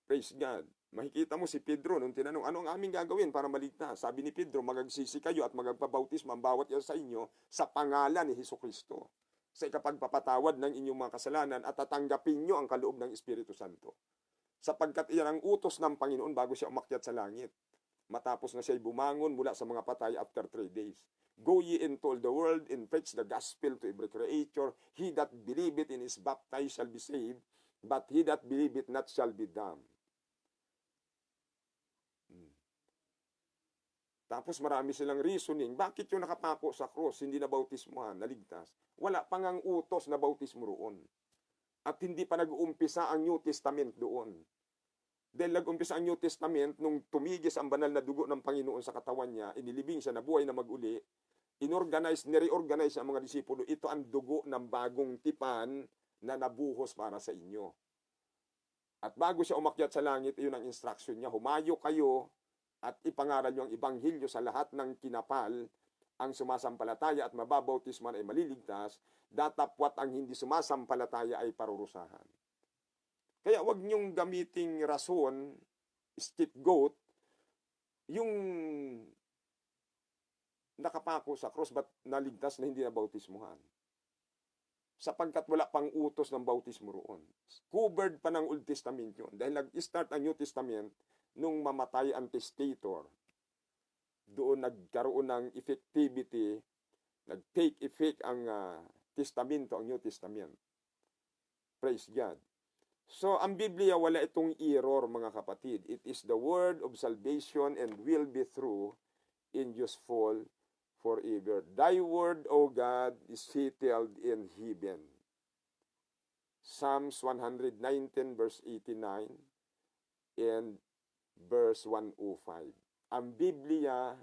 S1: Praise God. Makikita mo si Pedro nung tinanong, ano ang aming gagawin para maligtas? Sabi ni Pedro, magagsisi kayo at magpabautismo ang bawat isa sa inyo sa pangalan ni Hesukristo, sa ikapagpapatawad ng inyong mga kasalanan at tatanggapin nyo ang kaloob ng Espiritu Santo. Sapagkat iyan ang utos ng Panginoon bago siya umakyat sa langit. Matapos na siya bumangon mula sa mga patay after 3 days. Go ye into all the world and preach the gospel to every creature. He that believeth in is baptized shall be saved, but he that believeth not shall be damned. Tapos marami silang reasoning, bakit yung nakapako sa cross, hindi na bautismuhan, naligtas? Wala pang ang utos na bautismo roon. At hindi pa nag-uumpisa ang New Testament doon. Dahil nag-umpisa ang New Testament, nung tumigis ang banal na dugo ng Panginoon sa katawan niya, inilibing siya, nabuhay na mag-uli, nireorganize ang mga disipulo, ito ang dugo ng bagong tipan na nabuhos para sa inyo. At bago siya umakyat sa langit, iyon ang instruction niya, humayo kayo, at ipangaral niyo ang ibanghilyo sa lahat ng kinapal, ang sumasampalataya at mababautisman ay maliligtas, datapwat ang hindi sumasampalataya ay parurusahan. Kaya wag niyong gamiting rason, scapegoat, yung nakapako sa cross ba't naligtas na hindi na bautismuhan. Sapagkat wala pang utos ng bautismo roon. Covered pa ng Old Testament yun. Dahil nag-start ang New Testament, nung mamatay ang testator, doon nagkaroon ng effectivity, nag-take effect ang testamento, ang New Testament. Praise God. So, ang Biblia, wala itong error, mga kapatid. It is the word of salvation and will be true and useful forever. Thy word, O God, is settled in heaven. Psalms 119, verse 89, and verse 105. Ang Biblia,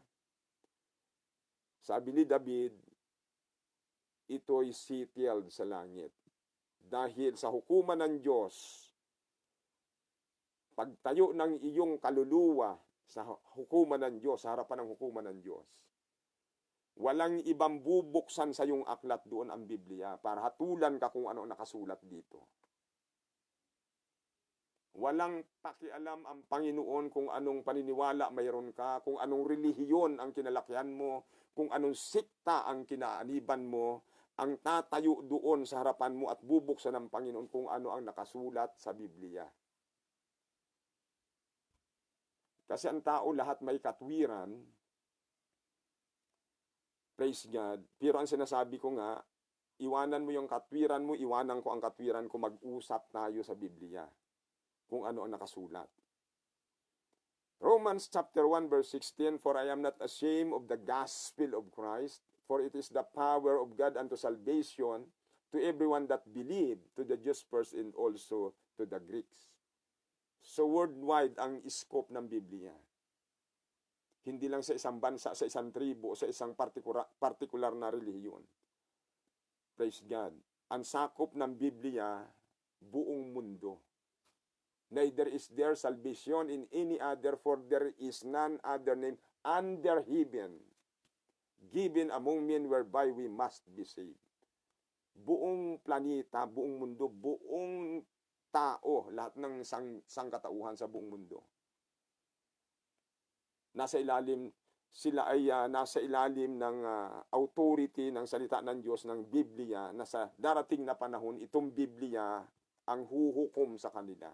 S1: sabi ni David, ito'y settled sa langit. Dahil sa hukuman ng Diyos, pagtayo ng iyong kaluluwa sa hukuman ng Diyos, sa harapan ng hukuman ng Diyos, walang ibang bubuksan sa iyong aklat doon ang Biblia para hatulan ka kung ano nakasulat dito. Walang pakialam ang Panginoon kung anong paniniwala mayroon ka, kung anong relihiyon ang kinalakihan mo, kung anong sikta ang kinaaniban mo, ang tatayo doon sa harapan mo at bubuksan ng Panginoon kung ano ang nakasulat sa Biblia. Kasi ang tao lahat may katwiran, praise God, pero ang sinasabi ko nga, iwanan mo yung katwiran mo, iwanan ko ang katwiran ko, mag-usap tayo sa Biblia kung ano ang nakasulat. Romans chapter 1 verse 16, for I am not ashamed of the gospel of Christ, for it is the power of God unto salvation to everyone that believe, to the Jews first and also to the Greeks. So worldwide ang scope ng Biblia. Hindi lang sa isang bansa, sa isang tribo, sa isang partikular na relihiyon. Praise God. Ang sakop ng Biblia, buong mundo. Neither is there salvation in any other, for there is none other name under heaven given among men whereby we must be saved. Buong planeta, buong mundo, buong tao, lahat ng sangkatauhan sa buong mundo. Nasa ilalim, sila ay nasa ilalim ng authority ng salita ng Diyos, ng Biblia, na sa darating na panahon, itong Biblia ang huhukom sa kanila.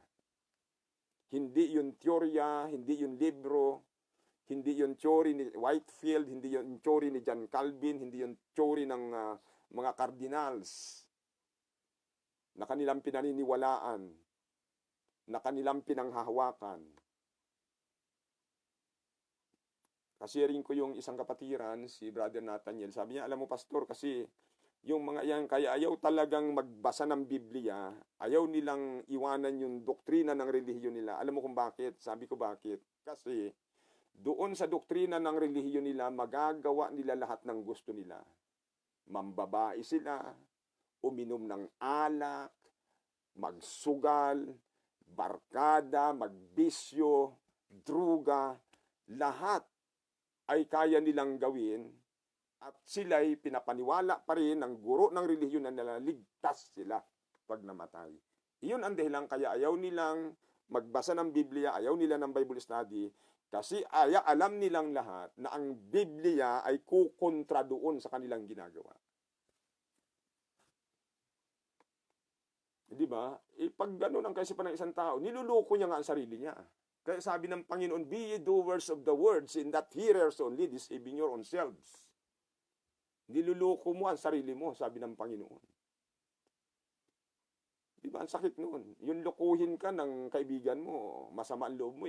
S1: Hindi yung teorya, hindi yung libro, hindi yung theory ni Whitefield, hindi yung theory ni John Calvin, hindi yung theory ng mga cardinals na kanilang pinaniniwalaan, na kanilang pinanghahawakan. Kasi-sharing ko yung isang kapatiran, si Brother Nathaniel. Sabi niya, alam mo pastor, kasi yung mga yan, kaya ayaw talagang magbasa ng Biblia, ayaw nilang iwanan yung doktrina ng relihiyon nila. Alam mo kung bakit? Sabi ko bakit? Kasi doon sa doktrina ng relihiyon nila, magagawa nila lahat ng gusto nila. Mambabae sila, uminom ng alak, magsugal, barkada, magbisyo, druga, lahat ay kaya nilang gawin at sila'y pinapaniwala pa rin ng guro ng relihiyon na nalaligtas sila pag namatay. Iyon ang dahilan kaya ayaw nilang magbasa ng Biblia, ayaw nila ng Bible study, kasi alam nilang lahat na ang Biblia ay kukontra doon sa kanilang ginagawa. Di ba? Pag gano'n ang kaisipan ng isang tao, niluloko niya nga ang sarili niya. Kaya sabi ng Panginoon, be ye doers of the words, and not hearers only, deceiving your own selves. Niluloko mo ang sarili mo, sabi ng Panginoon. Di ba? Ang sakit noon. Yung lukuhin ka ng kaibigan mo, masama ang loob mo.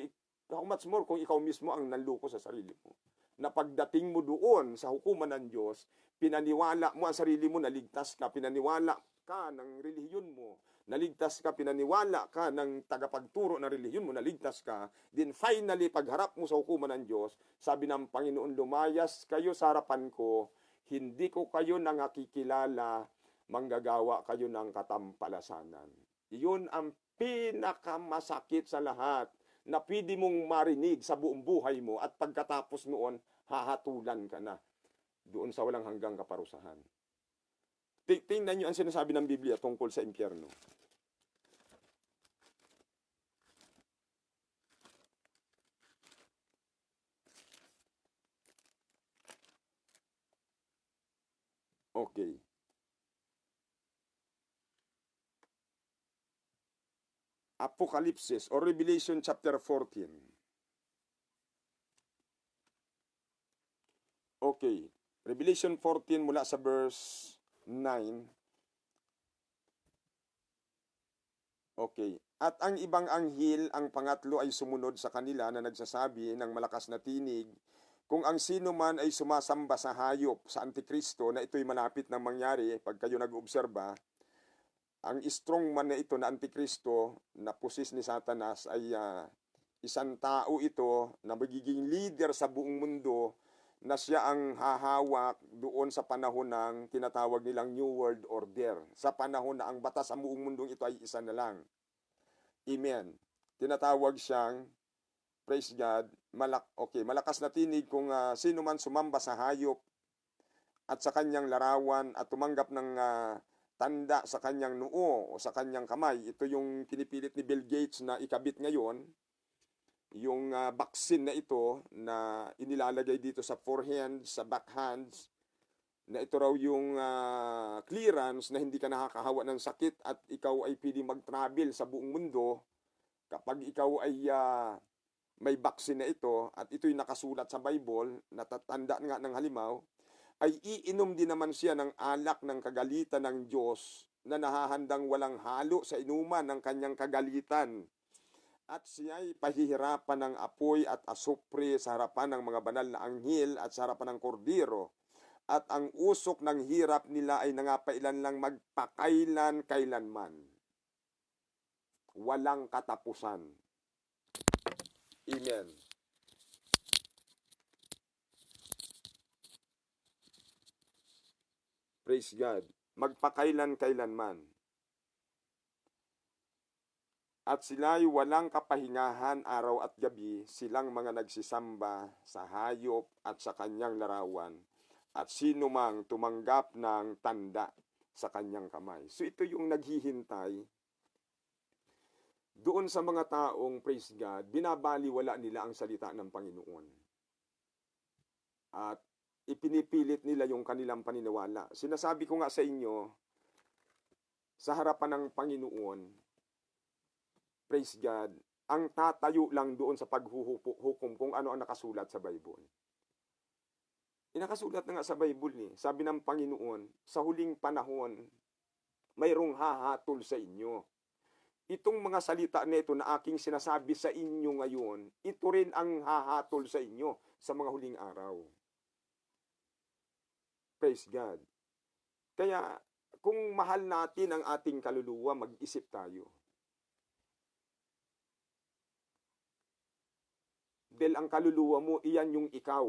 S1: How much more kung ikaw mismo ang nanloko sa sarili mo. Na pagdating mo doon sa hukuman ng Diyos, pinaniwala mo ang sarili mo, naligtas ka, pinaniwala ka ng relihiyon mo, naligtas ka, pinaniwala ka ng tagapagturo ng relihiyon mo, naligtas ka, then finally, pagharap mo sa hukuman ng Diyos, sabi ng Panginoon, lumayas kayo sa harapan ko, hindi ko kayo nangakikilala, manggagawa kayo ng katampalasanan. Iyon ang pinakamasakit sa lahat na pwede mong marinig sa buong buhay mo at pagkatapos noon, hahatulan ka na doon sa walang hanggang kaparusahan. Tingnan nyo ang sinasabi ng Biblia tungkol sa impyerno. Okay. Apocalypse or Revelation chapter 14. Okay. Revelation 14 mula sa verse 9. Okay. At ang ibang anghel, ang pangatlo ay sumunod sa kanila na nagsasabi ng malakas na tinig, kung ang sino man ay sumasamba sa hayop, sa Antikristo, na ito'y malapit na mangyari, pag kayo nag-obserba, ang strong man na ito na Antikristo, na pusis ni Satanas, ay isang tao ito na magiging leader sa buong mundo, na siya ang hahawak doon sa panahon ng tinatawag nilang New World Order. Sa panahon na ang batas sa buong mundong ito ay isa na lang. Amen. Tinatawag siyang, praise God, malakas na tinig kung sino man sumamba sa hayop at sa kanyang larawan at tumanggap ng tanda sa kanyang noo o sa kanyang kamay. Ito yung pinipilit ni Bill Gates na ikabit ngayon. Yung vaccine na ito na inilalagay dito sa forehands, sa backhands, na ito raw yung clearance na hindi ka nakakahawa ng sakit at ikaw ay pwedeng mag-travel sa buong mundo kapag ikaw ay may vaccine na ito at ito'y nakasulat sa Bible, natatanda nga ng halimaw, ay iinom din naman siya ng alak ng kagalitan ng Diyos na nahahandang walang halo sa inuman ng kanyang kagalitan. At siya'y pahihirapan ng apoy at asupre sa harapan ng mga banal na anghel at sa harapan ng kordero. At ang usok ng hirap nila ay nangapailan lang magpakailan-kailanman. Walang katapusan. Amen. Praise God. Magpakailan-kailanman. At sila'y walang kapahingahan araw at gabi, silang mga nagsisamba sa hayop at sa kanyang larawan, at sino mang tumanggap ng tanda sa kanyang kamay. So ito yung naghihintay doon sa mga taong, praise God, binabaliwala nila ang salita ng Panginoon. At ipinipilit nila yung kanilang paniniwala. Sinasabi ko nga sa inyo, sa harapan ng Panginoon, praise God, ang tatayo lang doon sa paghuhukom kung ano ang nakasulat sa Bible. Nakasulat na nga sa Bible Sabi ng Panginoon, sa huling panahon, mayroong hahatol sa inyo. Itong mga salita na ito na aking sinasabi sa inyo ngayon, ito rin ang hahatol sa inyo sa mga huling araw. Praise God. Kaya, kung mahal natin ang ating kaluluwa, mag-isip tayo. Dahil ang kaluluwa mo, iyan yung ikaw.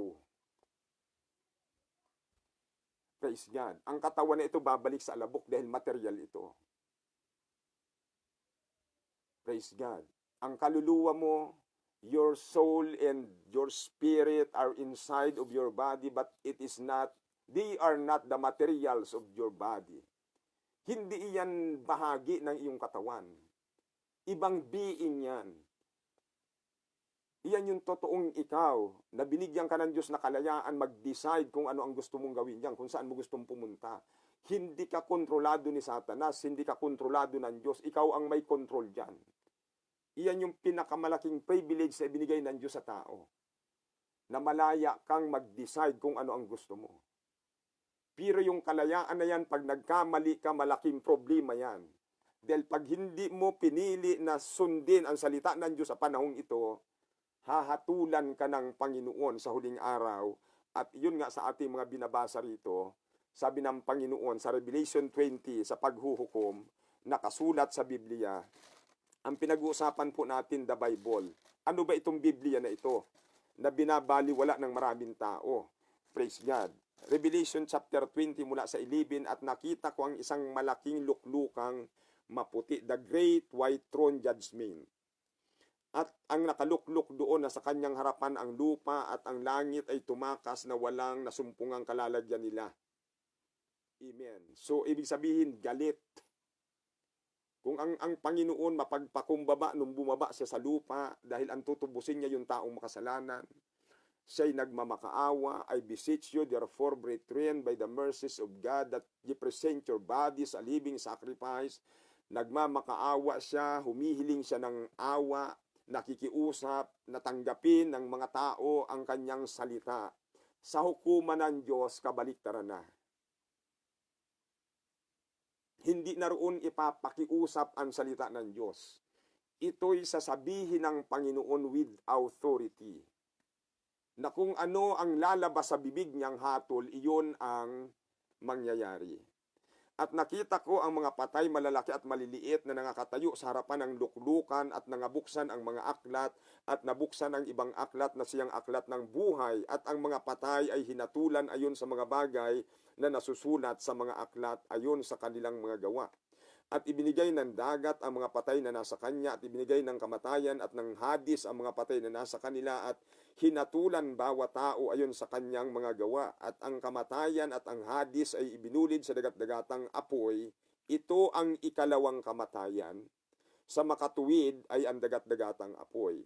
S1: Praise God. Ang katawan na ito babalik sa alabok dahil material ito. Praise God. Ang kaluluwa mo, your soul and your spirit are inside of your body, but they are not the materials of your body. Hindi iyan bahagi ng iyong katawan. Ibang being yan. Iyan yung totoong ikaw, na binigyan ka ng Diyos na kalayaan mag-decide kung ano ang gusto mong gawin diyan, kung saan mo gustong pumunta. Hindi ka kontrolado ni Satanas, hindi ka kontrolado ng Diyos, ikaw ang may control diyan. Iyan yung pinakamalaking privilege na ibinigay ng Diyos sa tao, na malaya kang mag-decide kung ano ang gusto mo. Pero yung kalayaan na yan, pag nagkamali ka, malaking problema yan. Dahil pag hindi mo pinili na sundin ang salita ng Diyos sa panahong ito, hahatulan ka ng Panginoon sa huling araw. At yun nga sa ating mga binabasa rito, sabi ng Panginoon sa Revelation 20, sa paghuhukom, nakasulat sa Biblia. Ang pinag-uusapan po natin, the Bible. Ano ba itong Biblia na ito na binabaliwala ng maraming tao? Praise God. Revelation chapter 20 mula sa 11, at nakita ko ang isang malaking luklukang maputi, the great white throne judgment. At ang nakalukluk doon na sa kanyang harapan ang lupa at ang langit ay tumakas na walang nasumpungang kalalagyan nila. Amen. So, ibig sabihin, galit. Kung ang Panginoon mapagpakumbaba nung bumaba siya sa lupa dahil ang tutubusin niya yung taong makasalanan, siya'y nagmamakaawa, I beseech you, therefore, brethren, by the mercies of God, that ye present your bodies a living sacrifice. Nagmamakaawa siya, humihiling siya ng awa, nakikiusap, natanggapin ng mga tao ang kanyang salita. Sa hukuman ng Diyos, kabaliktaran na. Hindi na roon ipapakiusap ang salita ng Diyos. Ito'y sasabihin ng Panginoon with authority. Na kung ano ang lalabas sa bibig niyang hatol, iyon ang mangyayari. At nakita ko ang mga patay, malalaki at maliliit, na nangakatayo sa harapan ng luklukan, at nangabuksan ang mga aklat, at nabuksan ang ibang aklat na siyang aklat ng buhay, at ang mga patay ay hinatulan ayon sa mga bagay na nasusulat sa mga aklat ayon sa kanilang mga gawa. At ibinigay ng dagat ang mga patay na nasa kanya, at ibinigay ng kamatayan at ng Hadis ang mga patay na nasa kanila, at hinatulan bawat tao ayon sa kanyang mga gawa. At ang kamatayan at ang Hadis ay ibinulid sa dagat-dagatang apoy. Ito ang ikalawang kamatayan. Sa makatuwid ay ang dagat-dagatang apoy.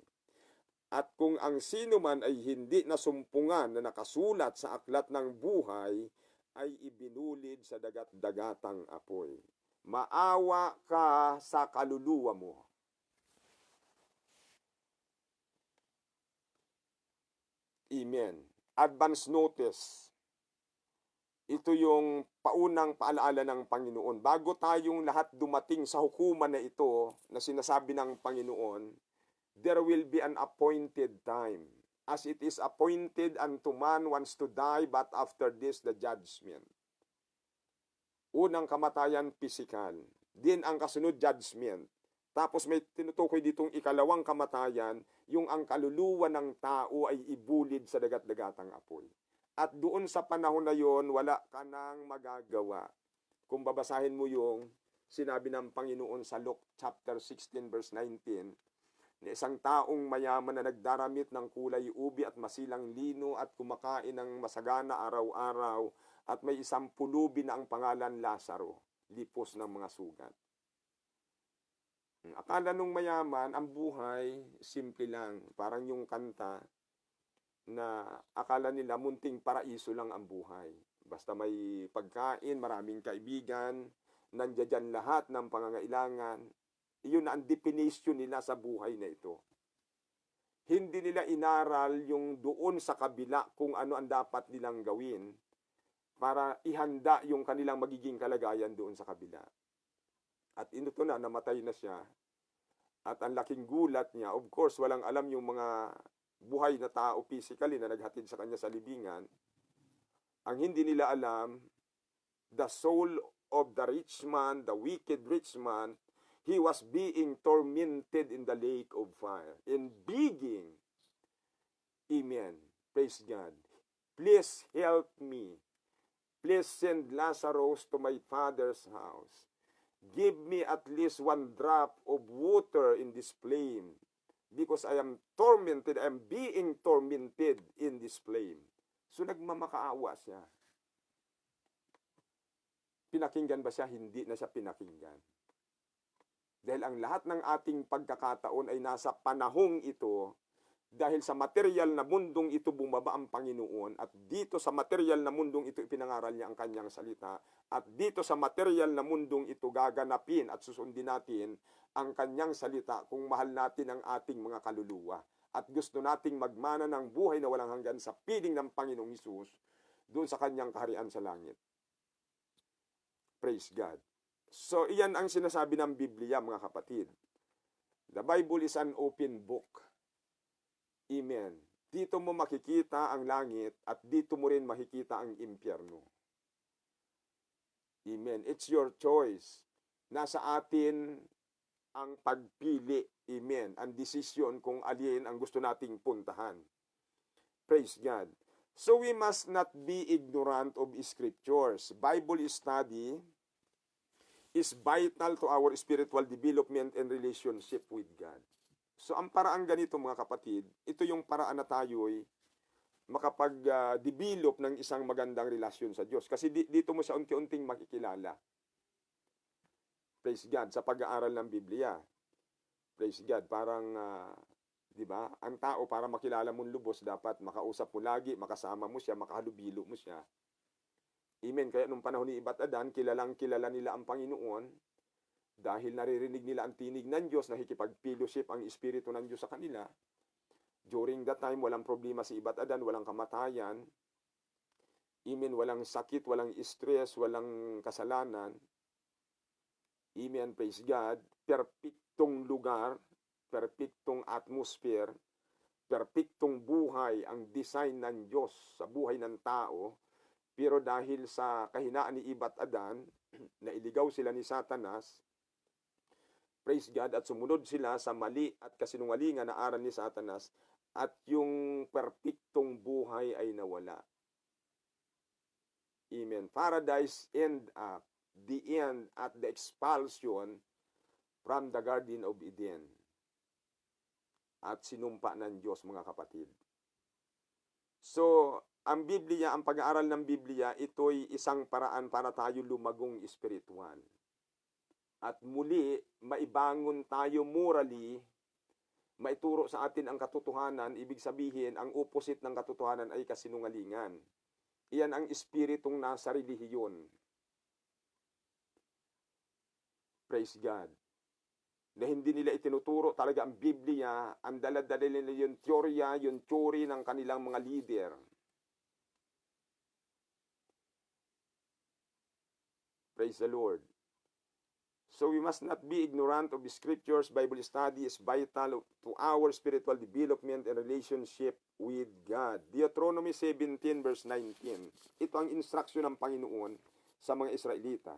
S1: At kung ang sino man ay hindi nasumpungan na nakasulat sa aklat ng buhay, ay ibinulid sa dagat-dagatang apoy. Maawa ka sa kaluluwa mo. Amen. Advance notice. Ito yung paunang paalaala ng Panginoon. Bago tayong lahat dumating sa hukuman na ito, na sinasabi ng Panginoon, there will be an appointed time. As it is appointed unto man once to die, but after this the judgment. Unang kamatayan, physical. Din ang kasunod, judgment. Tapos may tinutukoy ditong ikalawang kamatayan, yung ang kaluluwa ng tao ay ibulid sa dagat-dagatang apoy. At doon sa panahon na yon, wala ka nang magagawa. Kung babasahin mo yung sinabi ng Panginoon sa Luke chapter 16 verse 19, na isang taong mayaman na nagdaramit ng kulay ubi at masilang lino at kumakain ng masagana araw-araw, at may isang pulubi na ang pangalan Lazaro, lipos ng mga sugat. Akala nung mayaman, ang buhay, simple lang. Parang yung kanta na akala nila munting paraiso lang ang buhay. Basta may pagkain, maraming kaibigan, nandiyan lahat ng pangangailangan. Iyon na ang definition nila sa buhay na ito. Hindi nila inaral yung doon sa kabila kung ano ang dapat nilang gawin para ihanda yung kanilang magiging kalagayan doon sa kabila. At ito na, namatay na siya. At ang laking gulat niya, of course, walang alam yung mga buhay na tao physically na naghatid sa kanya sa libingan. Ang hindi nila alam, the soul of the rich man, the wicked rich man, he was being tormented in the lake of fire and begging, amen, praise God, please help me. Please send Lazarus to my father's house. Give me at least one drop of water in this flame because I am tormented, I am being tormented in this flame. So nagmamakaawa siya. Pinakinggan ba siya? Hindi na siya pinakinggan. Dahil ang lahat ng ating pagkakataon ay nasa panahong ito, dahil sa material na mundong ito bumaba ang Panginoon, at dito sa material na mundong ito ipinangaral niya ang kanyang salita, at dito sa material na mundong ito gaganapin at susundin natin ang kanyang salita kung mahal natin ang ating mga kaluluwa. At gusto nating magmana ng buhay na walang hanggan sa piling ng Panginoong Hesus doon sa kanyang kaharian sa langit. Praise God. So, iyan ang sinasabi ng Biblia, mga kapatid. The Bible is an open book. Amen. Dito mo makikita ang langit at dito mo rin makikita ang impyerno. Amen. It's your choice. Nasa atin ang pagpili. Amen. Ang desisyon kung alin ang gusto nating puntahan. Praise God. So we must not be ignorant of Scriptures. Bible study is vital to our spiritual development and relationship with God. So ang paraan ganito, mga kapatid, ito yung paraan na tayo'y makapag-develop ng isang magandang relasyon sa Diyos. Kasi dito mo siya unti-unting makikilala. Praise God, sa pag-aaral ng Biblia. Praise God, parang, di ba, ang tao para makilala mong lubos, dapat makausap mo lagi, makasama mo siya, makahalubilo mo siya. Amen. Kaya nung panahon ni Ibat Adan, kilalang kilala nila ang Panginoon dahil naririnig nila ang tinig ng Diyos, nakikipag-fellowship ang Espiritu ng Diyos sa kanila. During that time, walang problema si Ibat Adan, walang kamatayan. Amen. Walang sakit, walang stress, walang kasalanan. Amen. Praise God. Perpektong lugar, perpektong atmosphere, perpektong buhay ang design ng Diyos sa buhay ng tao. Pero dahil sa kahinaan ni Ibat Adan, nailigaw sila ni Satanas, praise God, at sumunod sila sa mali at kasinungalingan na aral ni Satanas, at yung perpektong buhay ay nawala. Amen. Paradise end up, the end at the expulsion from the Garden of Eden. At sinumpa ng Diyos, mga kapatid. So, ang Biblia, ang pag-aaral ng Biblia, ito'y isang paraan para tayo lumagong espiritual. At muli, maibangon tayo morally, maituro sa atin ang katotohanan, ibig sabihin, ang opposite ng katotohanan ay kasinungalingan. Iyan ang espiritong nasa relihiyon. Praise God. Na hindi nila itinuturo talaga ang Biblia, ang dala-dala nila yung teorya, yung theory ng kanilang mga leader. Praise the Lord. So we must not be ignorant of the Scriptures. Bible study is vital to our spiritual development and relationship with God. Deuteronomy 17 verse 19. Ito ang instruction ng Panginoon sa mga Israelita.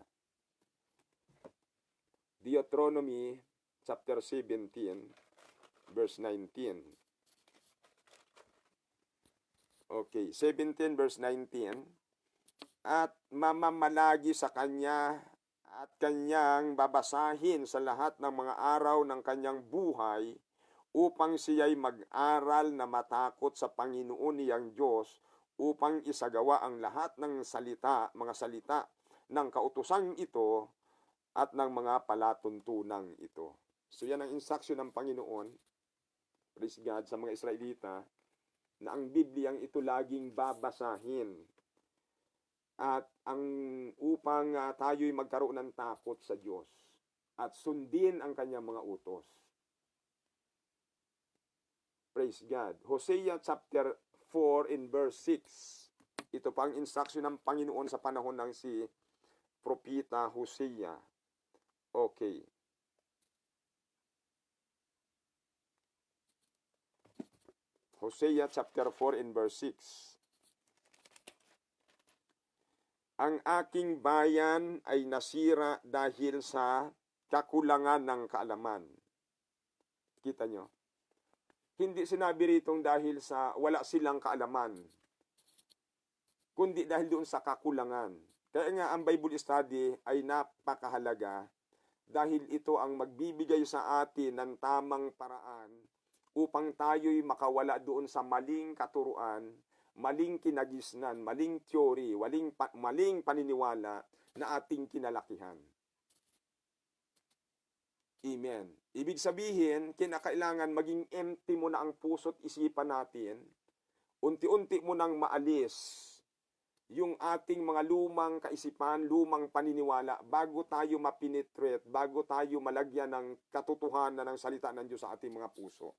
S1: Deuteronomy chapter 17 verse 19. Okay, 17 verse 19. At mamamalagi sa kanya at kanyang babasahin sa lahat ng mga araw ng kanyang buhay upang siya'y mag-aral na matakot sa Panginoon niyang Diyos upang isagawa ang lahat ng salita, mga salita ng kautosang ito at ng mga palatuntunang ito. So yan ang instruction ng Panginoon, praise God, sa mga Israelita, na ang Bibliang ito laging babasahin. At ang upang tayo'y magkaroon ng takot sa Diyos at sundin ang kanyang mga utos. Praise God. Hosea chapter 4 in verse 6. Ito pang instruction ng Panginoon sa panahon ng si Propeta Hosea. Okay. Hosea chapter 4 in verse 6. Ang aking bayan ay nasira dahil sa kakulangan ng kaalaman. Kita nyo? Hindi sinabi ritong dahil sa wala silang kaalaman, kundi dahil doon sa kakulangan. Kaya nga ang Bible study ay napakahalaga dahil ito ang magbibigay sa atin ng tamang paraan upang tayo'y makawala doon sa maling katuruan, maling kinagisnan, maling teori, maling paniniwala na ating kinalakihan. Amen. Ibig sabihin, kinakailangan maging empty mo na ang puso't isipan natin. Unti-unti mo nang maalis yung ating mga lumang kaisipan, lumang paniniwala, bago tayo mapenetrate, bago tayo malagyan ng katotohanan ng salita ng Diyos sa ating mga puso.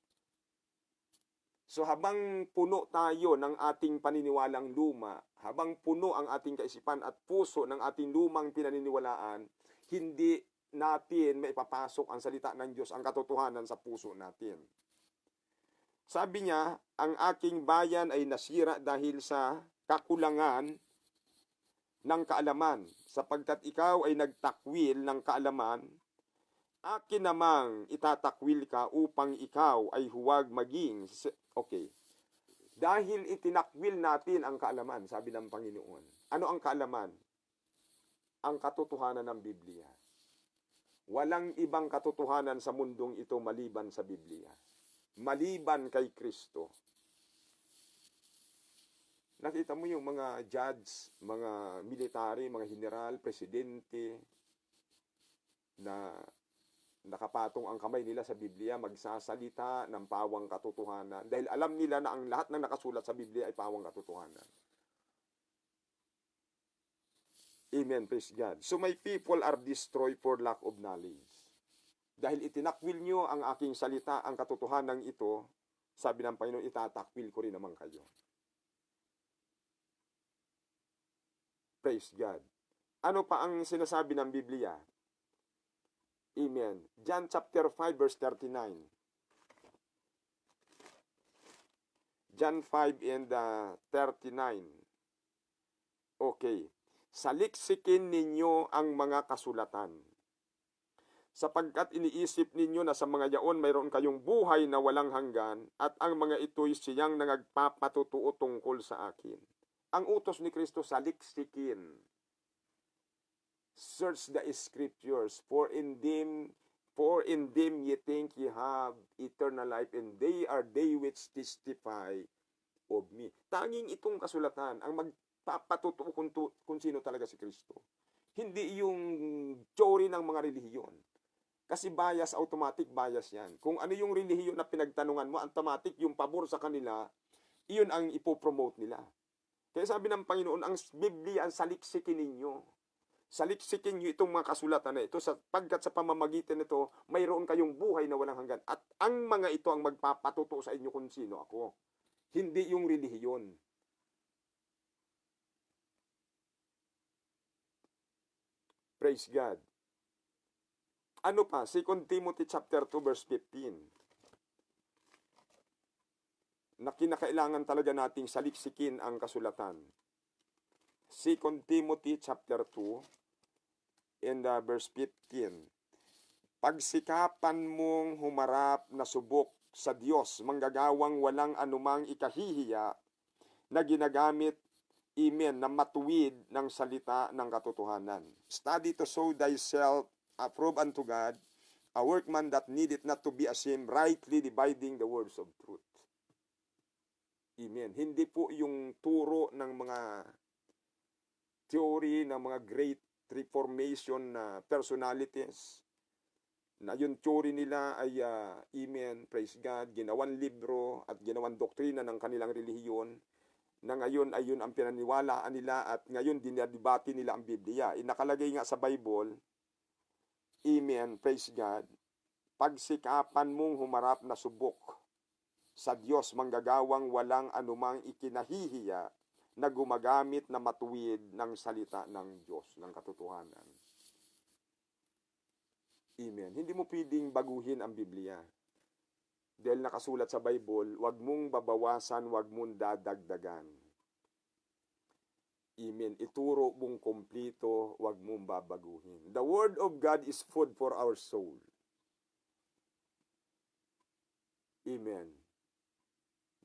S1: So habang puno tayo ng ating paniniwalang luma, habang puno ang ating kaisipan at puso ng ating lumang pinaniniwalaan, hindi natin maipapasok ang salita ng Diyos, ang katotohanan sa puso natin. Sabi niya, ang aking bayan ay nasira dahil sa kakulangan ng kaalaman, sapagkat ikaw ay nagtakwil ng kaalaman, akin namang itatakwil ka upang ikaw ay huwag maging... Okay. Dahil itinakwil natin ang kaalaman, sabi ng Panginoon. Ano ang kaalaman? Ang katotohanan ng Biblia. Walang ibang katotohanan sa mundong ito maliban sa Biblia. Maliban kay Kristo. Nakita mo yung mga judge, mga military, mga general, presidente, na nakapatong ang kamay nila sa Biblia, magsasalita ng pawang katotohanan. Dahil alam nila na ang lahat ng nakasulat sa Biblia ay pawang katotohanan. Amen, praise God. So my people are destroyed for lack of knowledge. Dahil itinakwil nyo ang aking salita, ang katotohanan ito, sabi ng Panginoon, itatakwil ko rin naman kayo. Praise God. Ano pa ang sinasabi ng Biblia? Amen. John chapter 5 verse 39. John 5 and 39. Okay. Saliksikin ninyo ang mga kasulatan, sapagkat iniisip ninyo na sa mga yaon mayroon kayong buhay na walang hanggan, at ang mga ito'y siyang nagpapatutuo tungkol sa akin. Ang utos ni Kristo, saliksikin. Search the scriptures, for in them ye think ye have eternal life, and they are they which testify of me. Tanging itong kasulatan ang magpapatutuo kung sino talaga si Kristo. Hindi yung teori ng mga relihiyon. Kasi bias, automatic bias yan. Kung ano yung relihiyon na pinagtanungan mo, automatic yung pabor sa kanila, iyon ang ipopromote nila. Kaya sabi ng Panginoon, ang Biblia ang saliksikin ninyo. Saliksikin nyo itong mga kasulatan na ito, sapagkat sa pamamagitan nito, mayroon kayong buhay na walang hanggan. At ang mga ito ang magpapatutuo sa inyo kung sino ako. Hindi yung relihiyon. Praise God. Ano pa? 2 Timothy chapter 2 verse 15. Na kinakailangan talaga nating saliksikin ang kasulatan. 2 Timothy chapter 2 and verse 15. Pagsikapan mong humarap na subok sa Diyos, manggagawang walang anumang ikahihiya na ginagamit, amen, na matuwid ng salita ng katotohanan. Study to show thyself approved unto God, a workman that needeth not to be ashamed, rightly dividing the words of truth. Amen. Hindi po yung turo ng mga theory ng mga great reformation na personalities na yung theory nila ay, amen, praise God, ginawan libro at ginawan doktrina ng kanilang relihiyon, na ngayon ay yun ang pinaniwalaan nila at ngayon dinadibati nila ang Biblia. Nakalagay nga sa Bible, amen, praise God, pagsikapan mong humarap na subok sa Diyos manggagawang walang anumang ikinahihiya na gumagamit na matuwid ng salita ng Diyos, ng katotohanan. Amen. Hindi mo pwedeng baguhin ang Biblia. Dahil nakasulat sa Bible, wag mong babawasan, wag mong dadagdagan. Amen. Ituro mong kumplito, wag mong babaguhin. The Word of God is food for our soul. Amen.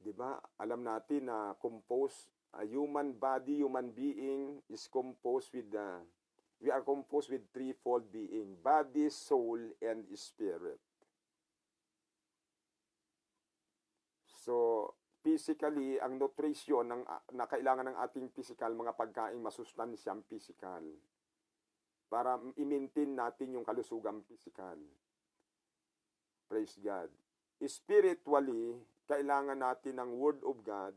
S1: Diba? Alam natin na a human body, human being is composed with we are composed with threefold being: body, soul, and spirit. So, physically, ang nutrition na kailangan ng ating physical, mga pagkain masustansyang physical, para i-maintain natin yung kalusugang physical. Praise God. Spiritually, kailangan natin ng Word of God,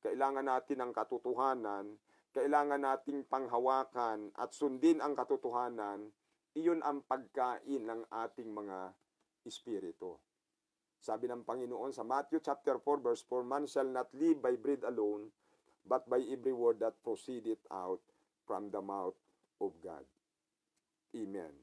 S1: kailangan natin ng katotohanan, kailangan nating panghawakan at sundin ang katotohanan. Iyon ang pagkain ng ating mga espiritu. Sabi ng Panginoon sa Matthew chapter 4 verse 4, man shall not live by bread alone, but by every word that proceedeth out from the mouth of God. Amen.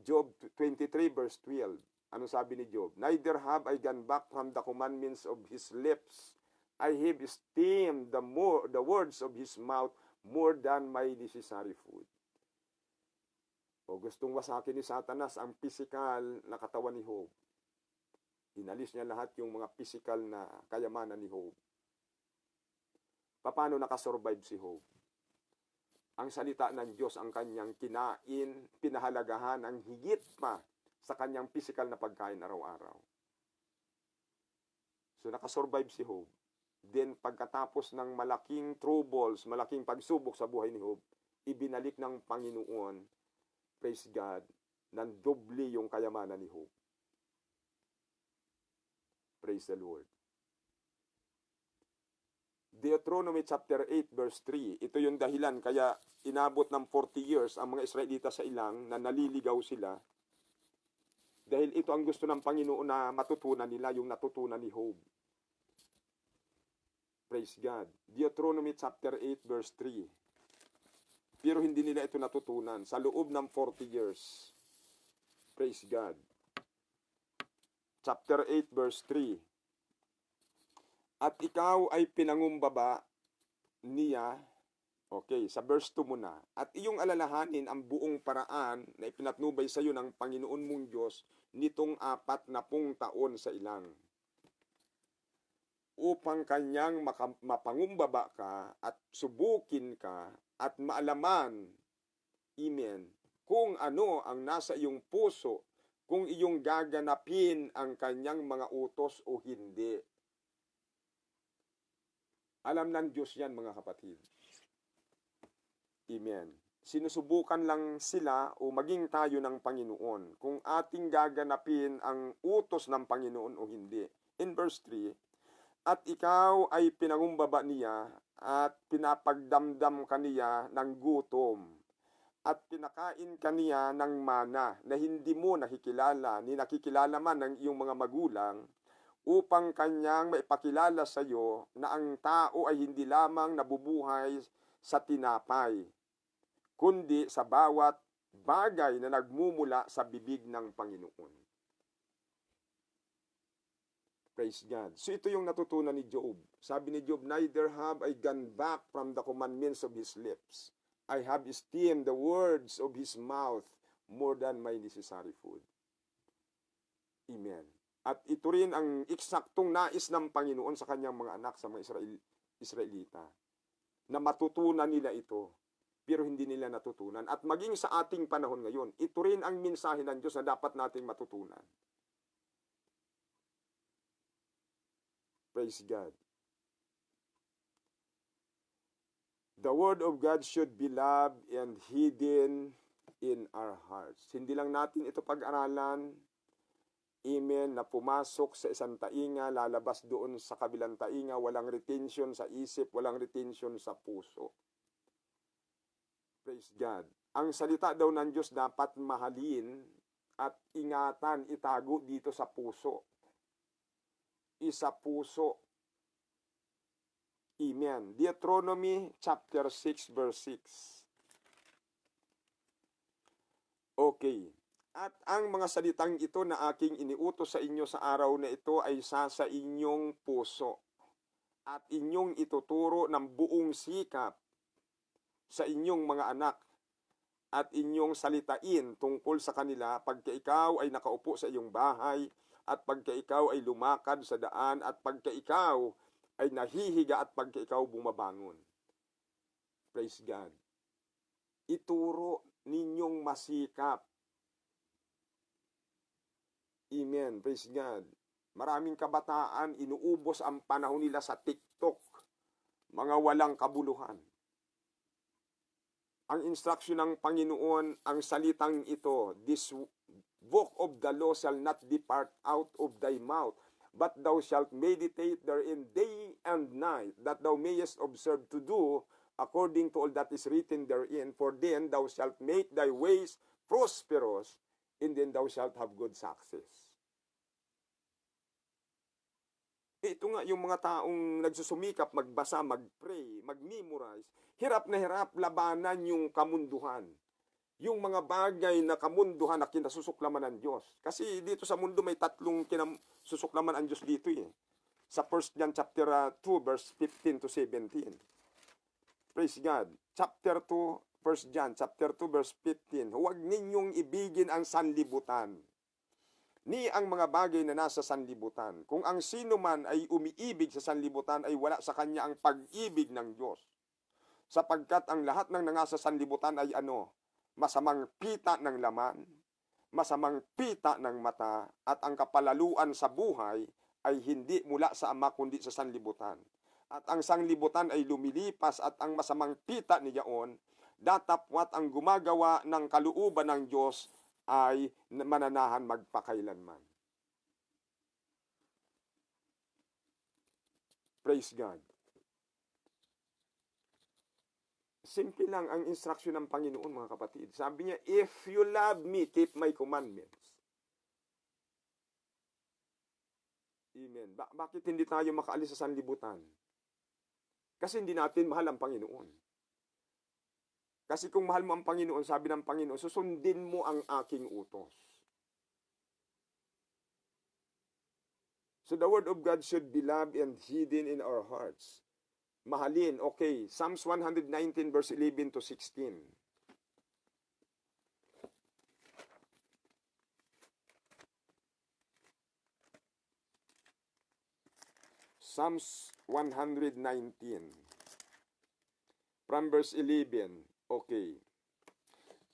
S1: Job 23 verse 12. Ano sabi ni Job? Neither have I gone back from the commandments of his lips. I have esteemed the words of his mouth more than my necessary food. O gustong wasakin ni Satanas ang physical na katawan ni Job. Inalis niya lahat yung mga physical na kayamanan ni Job. Paano nakasurvive si Job? Ang salita ng Diyos ang kanyang kinain, pinahalagahan ang higit pa sa kanyang physical na pagkain araw-araw. So nakasurvive si Job. Then pagkatapos ng malaking troubles, malaking pagsubok sa buhay ni Job, ibinalik ng Panginoon, praise God, ng doble yung kayamanan ni Job. Praise the Lord. Deuteronomy chapter 8 verse 3, ito yung dahilan kaya inabot ng 40 years ang mga Israelita sa ilang na naliligaw sila. Dahil ito ang gusto ng Panginoon na matutunan nila, yung natutunan ni Job. Praise God. Deuteronomy chapter 8 verse 3. Pero hindi nila ito natutunan sa loob ng 40 years. Praise God. Chapter 8 verse 3. At ikaw ay pinangumbaba niya, okay, sa verse 2 muna. At iyong alalahanin ang buong paraan na ipinatnubay sa iyo ng Panginoon mong Diyos nitong 40 taon sa ilang, upang kanyang mapangumbaba ka at subukin ka at maalaman, amen, kung ano ang nasa iyong puso, kung iyong gaganapin ang kanyang mga utos o hindi. Alam ng Diyos yan, mga kapatid. Amen. Sinusubukan lang sila o maging tayo ng Panginoon kung ating gaganapin ang utos ng Panginoon o hindi. In verse 3, at ikaw ay pinangumbaba niya at pinapagdamdam kaniya ng gutom at pinakain kaniya ng mana na hindi mo nakikilala ni nakikilala man ng iyong mga magulang, upang kanyang maipakilala sa iyo na ang tao ay hindi lamang nabubuhay sa tinapay, kundi sa bawat bagay na nagmumula sa bibig ng Panginoon. Praise God. So ito yung natutunan ni Job. Sabi ni Job, neither have I gone back from the commandments of his lips. I have esteemed the words of his mouth more than my necessary food. Amen. At ito rin ang eksaktong nais ng Panginoon sa kanyang mga anak, sa mga Israelita, na matutunan nila ito, pero hindi nila natutunan. At maging sa ating panahon ngayon, ito rin ang mensahe ng Diyos na dapat nating matutunan. Praise God. The Word of God should be loved and hidden in our hearts. Hindi lang natin ito pag-aralan, amen, na pumasok sa isang tainga, lalabas doon sa kabilang tainga, walang retention sa isip, walang retention sa puso. Praise God. Ang salita daw ng Diyos dapat mahalin at ingatan, itago dito sa puso. Isa puso. Amen. Deuteronomy chapter 6 verse 6. Okay. At ang mga salitang ito na aking iniutos sa inyo sa araw na ito ay sa inyong puso. At inyong ituturo ng buong sikap sa inyong mga anak. At inyong salitain tungkol sa kanila pagka ikaw ay nakaupo sa iyong bahay, at pagka ikaw ay lumakad sa daan, at pagka ikaw ay nahihiga, at pagka ikaw bumabangon. Praise God. Ituro ninyong masikap. Amen. Praise God. Maraming kabataan, inuubos ang panahon nila sa TikTok. Mga walang kabuluhan. Ang instruction ng Panginoon, ang salitang ito, this book of the law shall not depart out of thy mouth, but thou shalt meditate therein day and night, that thou mayest observe to do according to all that is written therein, for then thou shalt make thy ways prosperous, and then thou shalt have good success. Ito nga yung mga taong nagsusumikap, magbasa, magpray, mag-memorize, hirap na hirap labanan yung kamunduhan. Yung mga bagay na kamunduhan na kinasusuklaman ng Diyos. Kasi dito sa mundo may tatlong kinasusuklaman ang Diyos dito eh. Sa 1 John chapter 2 verse 15 to 17. Praise God. Chapter 2, 1 John chapter 2 verse 15. Huwag ninyong ibigin ang sanlibutan, ni ang mga bagay na nasa sanlibutan. Kung ang sino man ay umiibig sa sanlibutan, ay wala sa kanya ang pag-ibig ng Diyos. Sapagkat ang lahat ng nasa sanlibutan ay ano? Masamang pita ng laman, masamang pita ng mata, at ang kapalaluan sa buhay ay hindi mula sa Ama kundi sa sanlibutan. At ang sanlibutan ay lumilipas, at ang masamang pita niyaon, datapwat ang gumagawa ng kalooban ng Diyos ay mananahan magpakailanman. Praise God. Simple lang ang instruction ng Panginoon, mga kapatid. Sabi niya, if you love me, keep my commandments. Amen. Bakit hindi tayo makaalis sa sanlibutan? Kasi hindi natin mahal ang Panginoon. Kasi kung mahal mo ang Panginoon, sabi ng Panginoon, susundin mo ang aking utos. So the word of God should be loved and hidden in our hearts. Mahalin, okay. Psalms 119 verse 11 to 16. Psalms 119. From verse 11. Okay.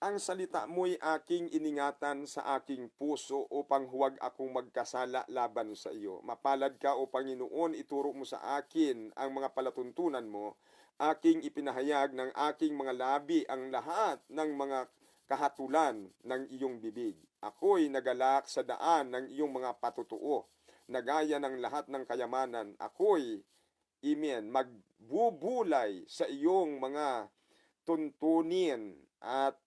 S1: Ang salita mo'y aking iningatan sa aking puso upang huwag akong magkasala laban sa iyo. Mapalad ka, O Panginoon, ituro mo sa akin ang mga palatuntunan mo. Aking ipinahayag ng aking mga labi ang lahat ng mga kahatulan ng iyong bibig. Ako'y nagalak sa daan ng iyong mga patutuo, nagaya ng lahat ng kayamanan. Ako'y, amen, magbubulay sa iyong mga tuntunin at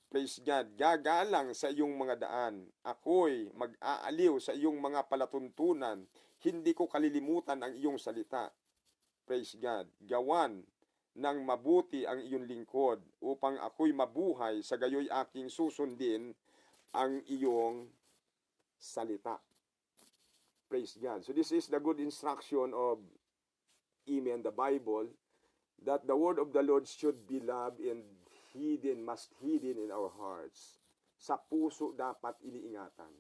S1: praise God, gagalang sa iyong mga daan. Ako'y mag-aaliw sa iyong mga palatuntunan. Hindi ko kalilimutan ang iyong salita. Praise God. Gawan ng mabuti ang iyong lingkod upang ako'y mabuhay, sa gayoy aking susundin ang iyong salita. Praise God. So this is the good instruction of amen, the Bible, that the word of the Lord should be loved and hidden, must hidden in our hearts. Sa puso dapat iniingatan.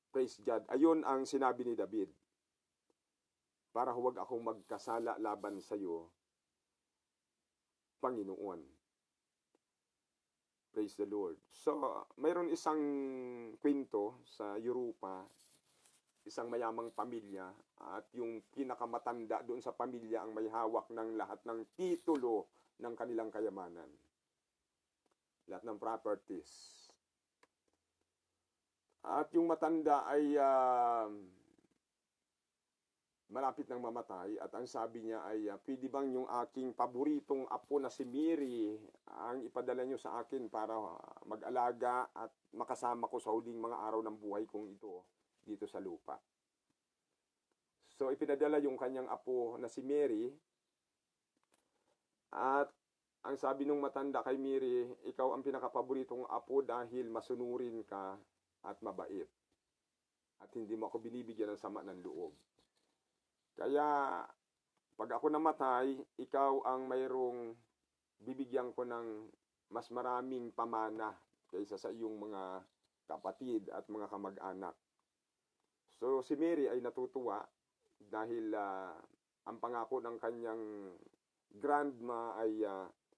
S1: Praise God. Ayon ang sinabi ni David. Para huwag akong magkasala laban sa iyo, Panginoon. Praise the Lord. So, mayroon isang kwento sa Europa, isang mayamang pamilya, at yung pinakamatanda doon sa pamilya ang may hawak ng lahat ng titulo ng kanilang kayamanan. lahat ng properties. At yung matanda ay malapit nang mamatay at ang sabi niya ay, pwede bang yung aking paboritong apo na si Mary ang ipadala niyo sa akin para mag-alaga at makasama ko sa huling mga araw ng buhay kong ito dito sa lupa. So ipinadala yung kanyang apo na si Mary at ang sabi nung matanda kay Mary, ikaw ang pinakapaboritong apo dahil masunurin ka at mabait. At hindi mo ako binibigyan ng sama ng loob. Kaya, pag ako namatay, ikaw ang mayroong bibigyan ko ng mas maraming pamana kaysa sa iyong mga kapatid at mga kamag-anak. So, si Mary ay natutuwa dahil ang pangako ng kanyang grandma ay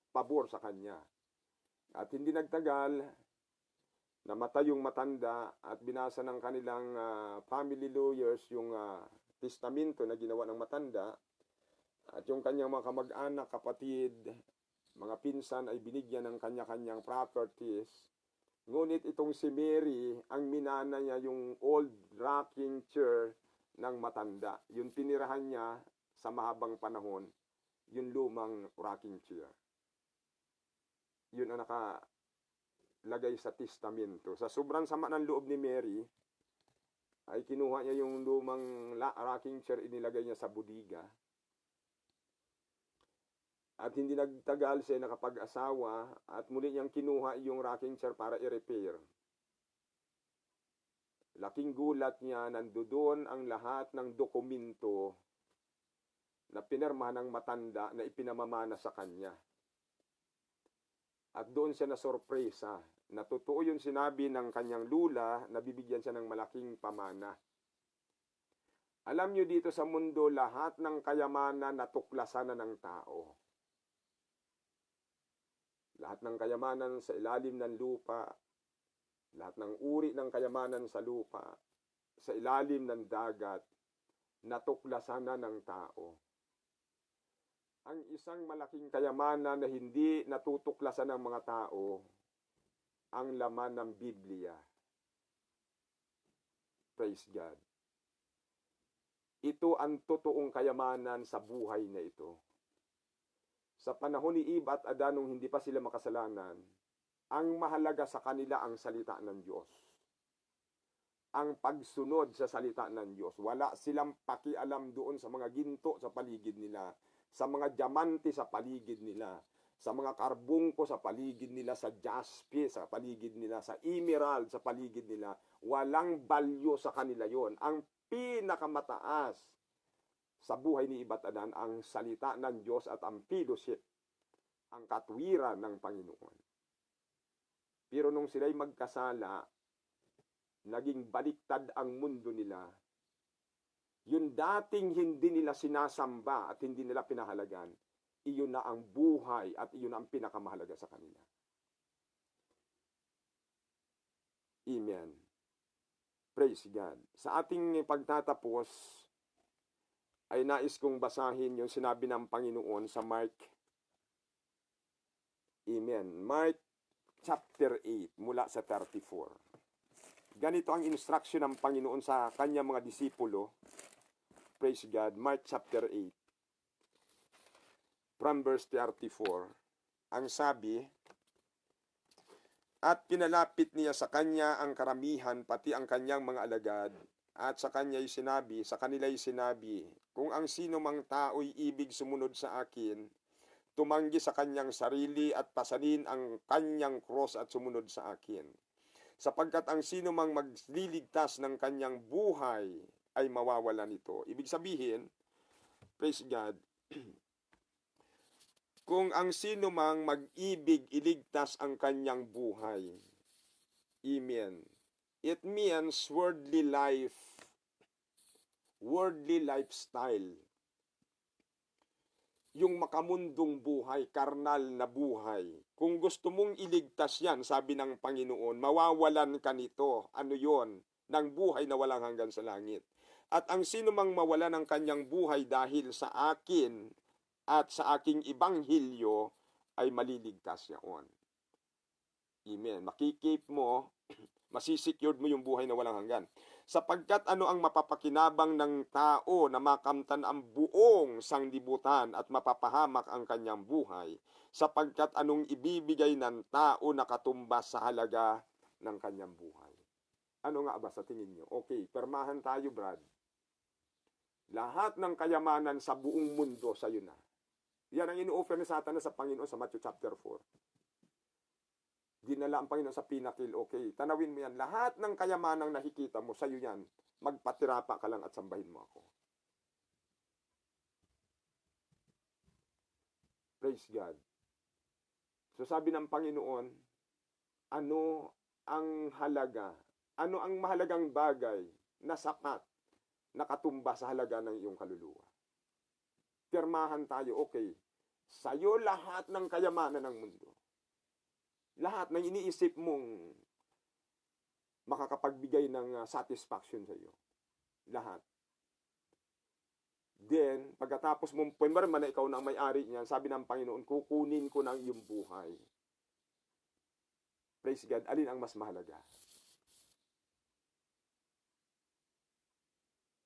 S1: pabor sa kanya. At hindi nagtagal, namatay yung matanda at binasa ng kanilang family lawyers yung testamento na ginawa ng matanda at yung kanyang mga kamag-anak, kapatid, mga pinsan ay binigyan ng kanya-kanyang properties. Ngunit itong si Mary, ang minana niya yung old rocking chair ng matanda. Yung tinirahan niya sa mahabang panahon, yung lumang rocking chair. Yun ang nakalagay sa testamento. Sa sobrang sama ng loob ni Mary, ay kinuha niya yung lumang rocking chair, inilagay niya sa budiga. At hindi nagtagal siya nakapag-asawa at muli niyang kinuha yung rocking chair para i-repair. Laking gulat niya, nandoon ang lahat ng dokumento na pinirmahan ng matanda na ipinamamana sa kanya. At doon siya nasorpresa na totoo yung sinabi ng kanyang lula na bibigyan siya ng malaking pamana. Alam nyo dito sa mundo, lahat ng kayamanan natuklasan na ng tao. Lahat ng kayamanan sa ilalim ng lupa, lahat ng uri ng kayamanan sa lupa, sa ilalim ng dagat, natuklasan na ng tao. Ang isang malaking kayamanan na hindi natutuklasan ng mga tao, ang laman ng Biblia. Praise God. Ito ang totoong kayamanan sa buhay na ito. Sa panahon ni Eve at Adan, nung hindi pa sila makasalanan, ang mahalaga sa kanila ang salita ng Diyos. Ang pagsunod sa salita ng Diyos. Wala silang pakialam doon sa mga ginto sa paligid nila, sa mga diamante sa paligid nila, sa mga karbungko sa paligid nila, sa jaspe sa paligid nila, sa emerald sa paligid nila. Walang balyo sa kanila yon. Ang pinakamataas sa buhay ni Eve at Adan, ang salita ng Diyos at ang fellowship, ang katwiran ng Panginoon. Pero nung sila'y magkasala, naging baliktad ang mundo nila. Yung dating hindi nila sinasamba at hindi nila pinahalagan, iyon na ang buhay at iyon ang pinakamahalaga sa kanila. Amen. Praise God. Sa ating pagtatapos, ay nais kong basahin yung sinabi ng Panginoon sa Mark. Amen. Mark chapter 8 mula sa 34. Ganito ang instruction ng Panginoon sa kanyang mga disipulo. Praise God. Mark chapter 8. From verse 34, ang sabi, at pinalapit niya sa kanya ang karamihan, pati ang kanyang mga alagad, at sa kanila'y sinabi, kung ang sino mang tao'y ibig sumunod sa akin, tumanggi sa kanyang sarili at pasanin ang kanyang cross at sumunod sa akin. Sapagkat ang sino mang magliligtas ng kanyang buhay ay mawawala nito. Ibig sabihin, praise God, kung ang sino mang mag-ibig iligtas ang kanyang buhay. Amen. It means worldly life, worldly lifestyle. Yung makamundong buhay, karnal na buhay. Kung gusto mong iligtas yan, sabi ng Panginoon, mawawalan ka nito. Ano yon? Ng buhay na walang hanggan sa langit. At ang sino mang mawala ng kanyang buhay dahil sa akin at sa aking ibanghilyo ay maliligtas yaon. Amen. Makikeep mo, masisecured mo yung buhay na walang hanggan. Sapagkat ano ang mapapakinabang ng tao na makamtan ang buong sanglibutan at mapapahamak ang kanyang buhay, sapagkat anong ibibigay ng tao na katumbas sa halaga ng kanyang buhay. Ano nga ba sa tingin nyo? Okay, permahan tayo, Brad. Lahat ng kayamanan sa buong mundo sa iyo na. Yan ang ino-offer ni Satanas sa Panginoon sa Matthew chapter 4. Dinala ang Panginoon sa pinakil, okay, tanawin mo yan. Lahat ng kayamanang nakikita mo, sa'yo yan. Magpatirapa ka lang at sambahin mo ako. Praise God. So sabi ng Panginoon, ano ang halaga? Ano ang mahalagang bagay na sapat na katumba sa halaga ng iyong kaluluwa? Pirmahan tayo, okay. Sa'yo lahat ng kayamanan ng mundo. Lahat ng iniisip mong makakapagbigay ng satisfaction sa iyo. Lahat. Then, pagkatapos mong pumirma na ikaw na ang may-ari niyan, sabi ng Panginoon, kukunin ko ng iyong buhay. Praise God. Alin ang mas mahalaga?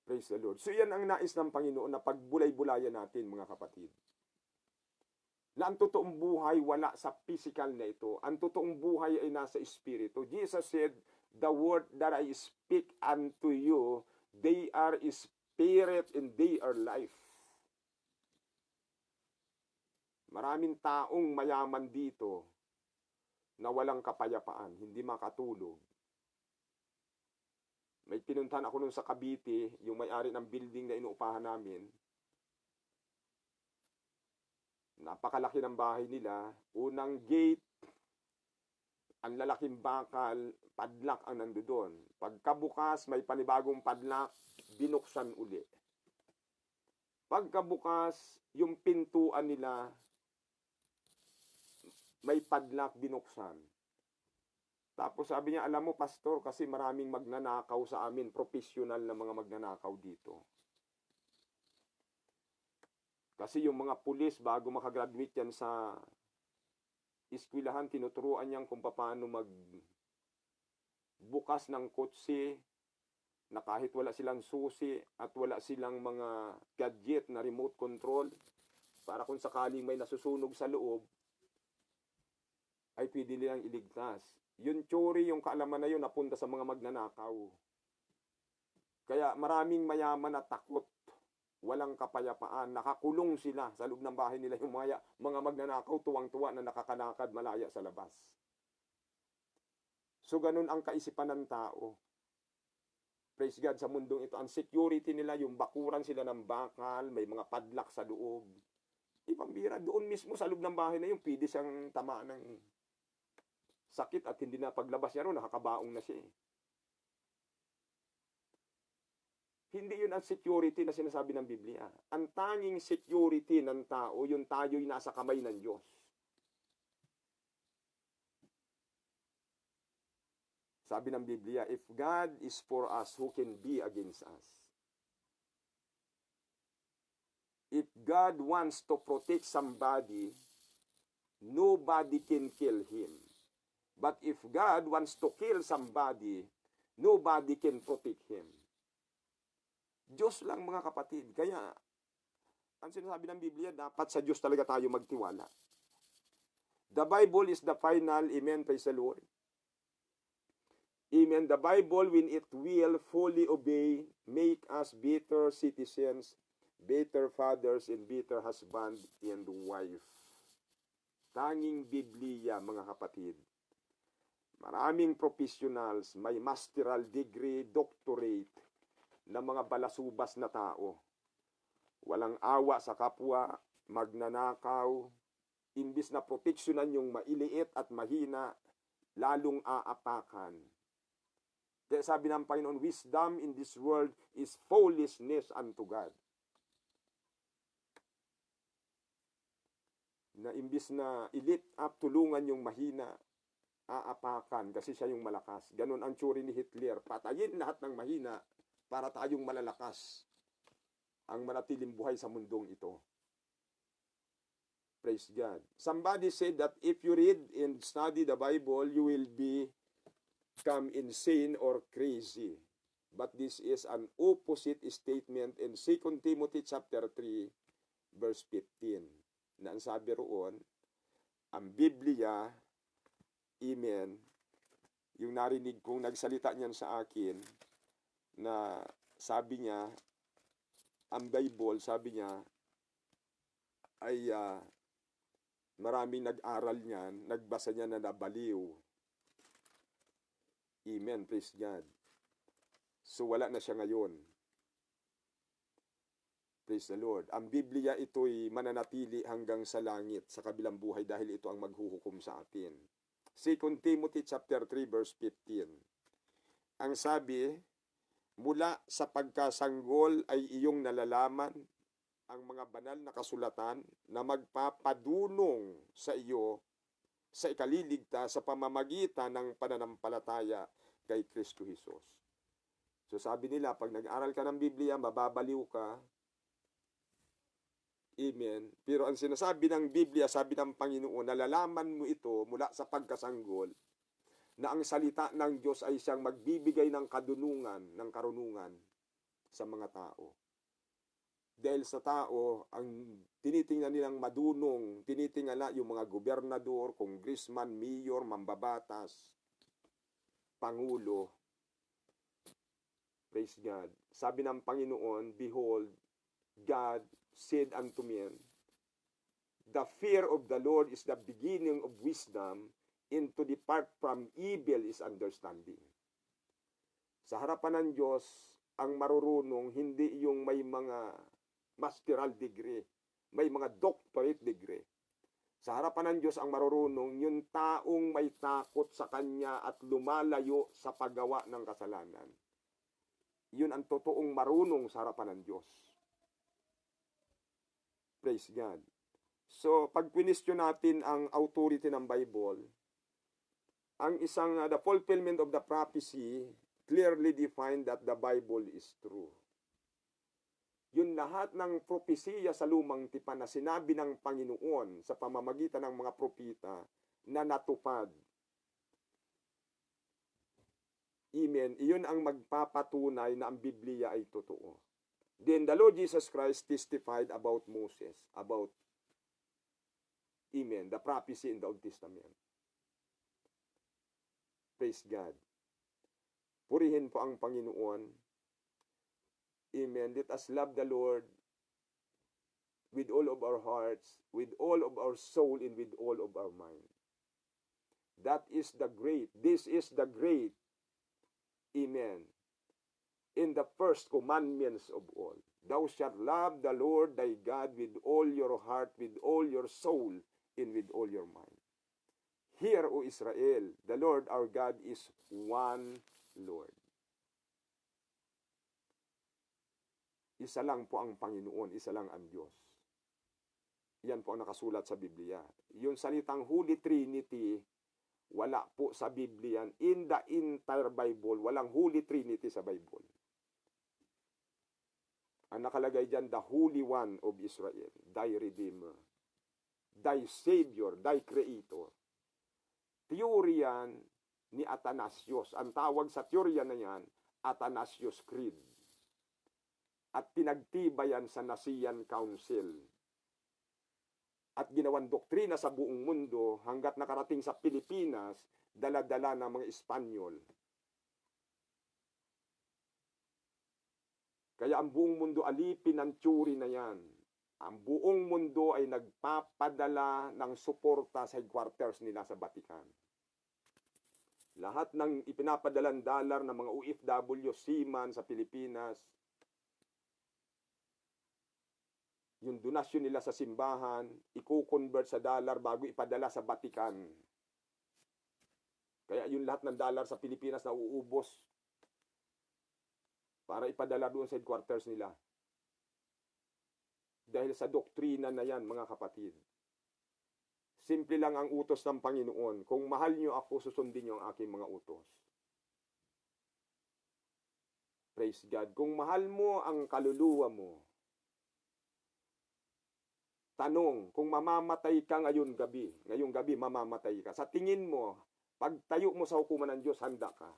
S1: Praise the Lord. So yan ang nais ng Panginoon na pagbulay-bulayan natin, mga kapatid. Na ang totoong buhay wala sa physical na ito. Ang totoong buhay ay nasa espiritu. Jesus said, the word that I speak unto you, they are spirit and they are life. Maraming taong mayaman dito na walang kapayapaan, hindi makatulog. May pinuntahan ako nun sa Cavite, yung may-ari ng building na inuupahan namin. Napakalaki ng bahay nila. Unang gate, ang lalaking bakal, padlock ang nandoon. Pagkabukas, may panibagong padlock, binuksan uli. Pagkabukas, yung pintuan nila, may padlock, binuksan. Tapos sabi niya, alam mo pastor, kasi maraming magnanakaw sa amin, professional na mga magnanakaw dito. Kasi yung mga pulis, bago makagraduate yan sa eskwelahan, tinuturuan niyan kung paano magbukas ng kotse na kahit wala silang susi at wala silang mga gadget na remote control para kung sakaling may nasusunog sa loob, ay pwede nilang iligtas. Yung tsuri, yung kaalaman na yun, napunta sa mga magnanakaw. Kaya maraming mayaman na takot. Walang kapayapaan, nakakulong sila sa loob ng bahay nila, yung mga magnanakaw, tuwang-tuwa na nakakalakad malaya sa labas. So ganun ang kaisipan ng tao. Praise God, sa mundong ito, ang security nila, yung bakuran sila ng bakal, may mga padlock sa loob. Ipambira, doon mismo sa loob ng bahay na yung pwede siyang tamaan ng sakit at hindi na paglabas niya ron, nakakabaong na siya. Hindi yun ang security na sinasabi ng Biblia. Ang tanging security ng tao, yung tayo'y nasa kamay ng Diyos. Sabi ng Biblia, if God is for us, who can be against us? If God wants to protect somebody, nobody can kill him. But if God wants to kill somebody, nobody can protect him. Diyos lang, mga kapatid. Kaya, ang sinasabi ng Biblia, dapat sa Diyos talaga tayo magtiwala. The Bible is the final, amen, praise the Lord. Amen. The Bible, when it will fully obey, make us better citizens, better fathers, and better husband and wife. Tanging Biblia, mga kapatid. Maraming professionals, may masteral degree, doctorate, na mga balasubas na tao. Walang awa sa kapwa, magnanakaw, imbis na proteksyonan yung mailiit at mahina, lalong aapakan. Kaya sabi ng Panginoon, wisdom in this world is foolishness unto God. Na imbis na i-lift up, tulungan yung mahina, aapakan kasi siya yung malakas. Ganon ang tsuri ni Hitler. Patayin lahat ng mahina para tayong malalakas ang manatiling buhay sa mundong ito. Praise God. Somebody said that if you read and study the Bible, you will become insane or crazy. But this is an opposite statement in 2 Timothy chapter 3, verse 15. Na ang sabi roon, ang Biblia, amen, yung narinig kong nagsalita niyan sa akin, na sabi niya, ang Bible, sabi niya, ay maraming nag-aral niyan, nagbasa niya na nabaliw. Amen, praise God. So wala na siya ngayon. Praise the Lord. Ang Biblia ito'y mananatili hanggang sa langit, sa kabilang buhay, dahil ito ang maghuhukom sa atin. 2 Timothy chapter 3 verse 15. Ang sabi, mula sa pagkasanggol ay iyong nalalaman ang mga banal na kasulatan na magpapadunong sa iyo sa ikaliligtas sa pamamagitan ng pananampalataya kay Kristo Jesus. So sabi nila, pag nag-aral ka ng Biblia, mababaliw ka. Amen. Pero ang sinasabi ng Biblia, sabi ng Panginoon, nalalaman mo ito mula sa pagkasanggol, na ang salita ng Diyos ay siyang magbibigay ng kadunungan, ng karunungan sa mga tao. Dahil sa tao, ang tinitingnan nilang madunong, tinitingala yung mga gobernador, congressman, mayor, mambabatas, pangulo. Praise God. Sabi ng Panginoon, behold, God said unto me, the fear of the Lord is the beginning of wisdom, and to depart from evil is understanding. Sa harapan ng Diyos, ang marurunong, hindi yung may mga masteral degree, may mga doctorate degree. Sa harapan ng Diyos, ang marurunong, yung taong may takot sa Kanya at lumalayo sa paggawa ng kasalanan. Yun ang totoong marunong sa harapan ng Diyos. Praise God. So, pag question natin ang authority ng Bible, ang isang, the fulfillment of the prophecy clearly defined that the Bible is true. Yun lahat ng propesiya sa lumang tipan na sinabi ng Panginoon sa pamamagitan ng mga propita na natupad. Amen. Iyon ang magpapatunay na ang Biblia ay totoo. Then the Lord Jesus Christ testified about Moses, about, amen, the prophecy in the Old Testament. Praise God. Purihin po ang Panginoon. Amen. Let us love the Lord with all of our hearts, with all of our soul, and with all of our mind. That is the great. This is the great. Amen. In the first commandments of all. Thou shalt love the Lord thy God with all your heart, with all your soul, and with all your mind. Hear, O Israel, the Lord our God is one Lord. Isa lang po ang Panginoon, isa lang ang Diyos. Yan po ang nakasulat sa Biblia. Yung salitang Holy Trinity, wala po sa Biblia. In the entire Bible, walang Holy Trinity sa Bible. Ang nakalagay dyan, the Holy One of Israel, thy Redeemer, thy Savior, thy Creator. Theory yan ni Athanasius. Ang tawag sa teorya na yan, Athanasius Creed. At pinagtibayan sa Nicene Council. At ginawang doktrina sa buong mundo hanggat nakarating sa Pilipinas, dala-dala ng mga Espanyol. Kaya ang buong mundo alipin ang teory na yan. Ang buong mundo ay nagpapadala ng suporta sa headquarters nila sa Vatican. Lahat ng ipinapadalang dollar ng mga OFW, seaman sa Pilipinas, yung donasyon nila sa simbahan, i-convert sa dollar bago ipadala sa Vatican. Kaya yung lahat ng dollar sa Pilipinas na uubos para ipadala doon sa headquarters nila. Dahil sa doktrina na yan, mga kapatid. Simple lang ang utos ng Panginoon. Kung mahal nyo ako, susundin nyo ang aking mga utos. Praise God. Kung mahal mo ang kaluluwa mo, Tanong, kung mamamatay ka ngayong gabi mamamatay ka. Sa tingin mo, pagtayo mo sa hukuman ng Diyos, handa ka.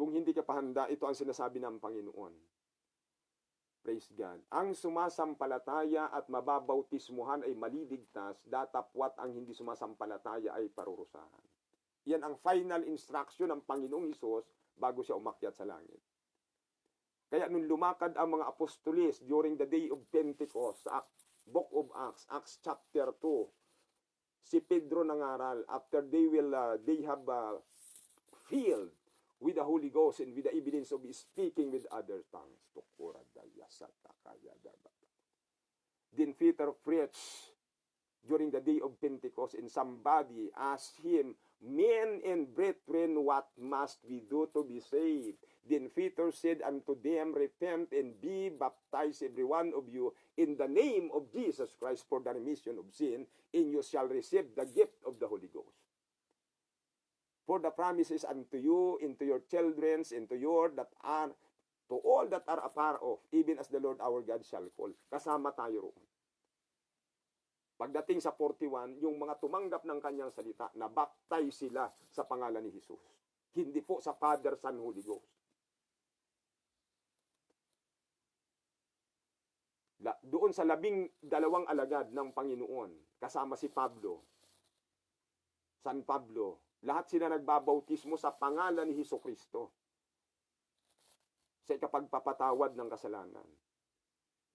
S1: Kung hindi ka pa handa, ito ang sinasabi ng Panginoon. Praise God. Ang sumasampalataya at mababautismuhan ay maliligtas, datapwat ang hindi sumasampalataya ay parurusahan. Yan ang final instruction ng Panginoong Hesus bago siya umakyat sa langit. Kaya nung lumakad ang mga apostolis during the day of Pentecost, sa Book of Acts, Acts chapter 2, si Pedro nangaral, after they have filled with the Holy Ghost and with the evidence of speaking with other tongues. Then Peter preached during the day of Pentecost, and somebody asked him, "Men and brethren, what must we do to be saved?" Then Peter said unto them, "Repent and be baptized every one of you in the name of Jesus Christ for the remission of sin, and you shall receive the gift of the Holy Ghost. For the promises unto you, into your children, into your that are, to all that are afar off, even as the Lord our God shall call." Kasama tayo roon. Pagdating sa 41, yung mga tumanggap ng kanyang salita, nabaptize sila sa pangalan ni Jesus. Hindi po sa Father, Son, Holy Ghost. Doon sa 12 alagad ng Panginoon, kasama si Pablo, San Pablo, lahat sila nagbabautismo sa pangalan ni Hesukristo sa ikapagpapatawad ng kasalanan.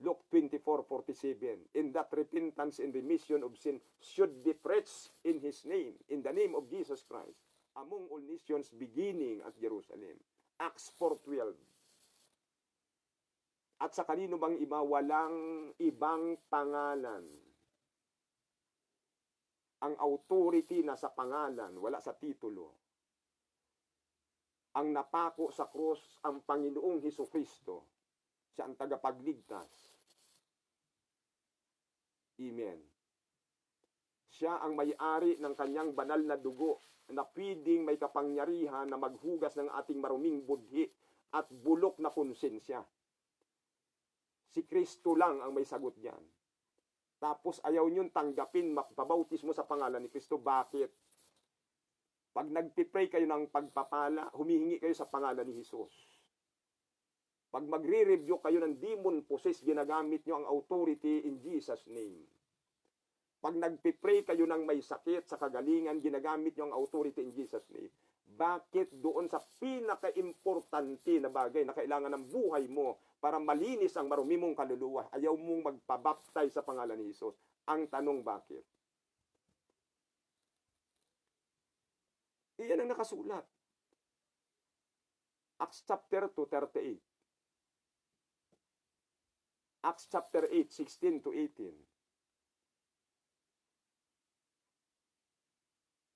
S1: Luke 24:47, in that repentance and remission of sin should be preached in His name, in the name of Jesus Christ, among all nations beginning at Jerusalem. Acts 4:12. At sa kanino bang iba, walang ibang pangalan. Ang authority na sa pangalan, wala sa titulo. Ang napako sa krus, ang Panginoong Hesukristo. Siya ang tagapagligtas. Amen. Siya ang may-ari ng kanyang banal na dugo na pwedeng may kapangyarihan na maghugas ng ating maruming budhi at bulok na konsensya. Si Kristo lang ang may sagot diyan. Tapos ayaw niyong tanggapin, magpabautismo sa pangalan ni Kristo. Bakit? Pag nagpipray kayo ng pagpapala, humihingi kayo sa pangalan ni Jesus. Pag magre-review kayo ng demon possessed, ginagamit niyo ang authority in Jesus' name. Pag nagpipray kayo ng may sakit sa kagalingan, ginagamit niyo ang authority in Jesus' name. Bakit doon sa pinaka-importante na bagay na kailangan ng buhay mo para malinis ang marumi mong kaluluwa, ayaw mong magpabaptize sa pangalan ni Jesus? Ang tanong, bakit? Iyan ang nakasulat. Acts chapter 2:38. Acts chapter 8, 16 to 18.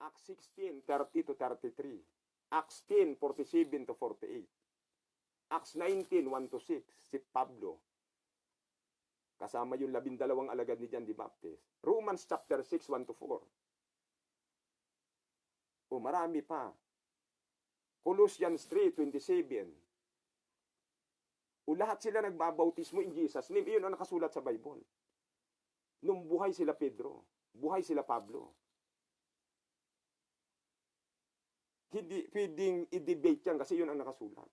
S1: Acts 16, 30 to 33. Acts 10, 47 to 48. Acts 19, 1 to 6, si Pablo. Kasama yung 12 alagad ni John the Baptist. Romans chapter 6, 1 to 4. O marami pa. Colossians 3, 27. O lahat sila nagbabautismo in Jesus' name. Iyon ang nakasulat sa Bible. Nung buhay sila Pedro, buhay sila Pablo. Hindi pwedeng i-debate yan kasi yun ang nakasulat.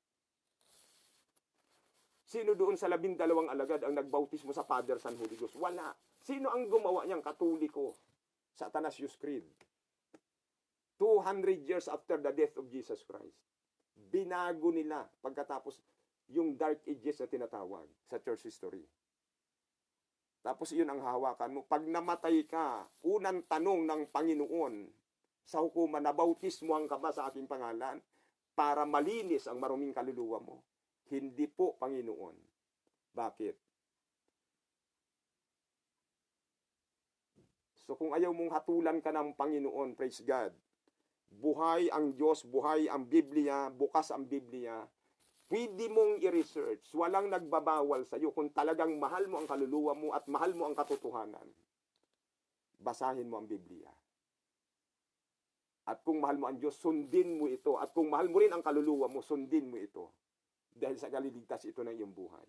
S1: Sino doon sa 12 alagad ang nagbautismo sa Father, Son, Holy Ghost? Wala. Sino ang gumawa niyang? Katoliko. Sa Athanasius Creed. 200 years after the death of Jesus Christ. Binago nila pagkatapos yung Dark Ages na tinatawag sa church history. Tapos yun ang hawakan mo. Pag namatay ka, unang tanong ng Panginoon sa hukuman, nabautismohan ka ba sa aking pangalan para malinis ang maruming kaluluwa mo? Hindi po, Panginoon. Bakit? So kung ayaw mong hatulan ka ng Panginoon, praise God, buhay ang Diyos, buhay ang Biblia, bukas ang Biblia, pwede mong i-research. Walang nagbabawal sa iyo kung talagang mahal mo ang kaluluwa mo at mahal mo ang katotohanan. Basahin mo ang Biblia. At kung mahal mo ang Diyos, sundin mo ito. At kung mahal mo rin ang kaluluwa mo, sundin mo ito. dahil sa kaliligtas ito ng iyong buhay.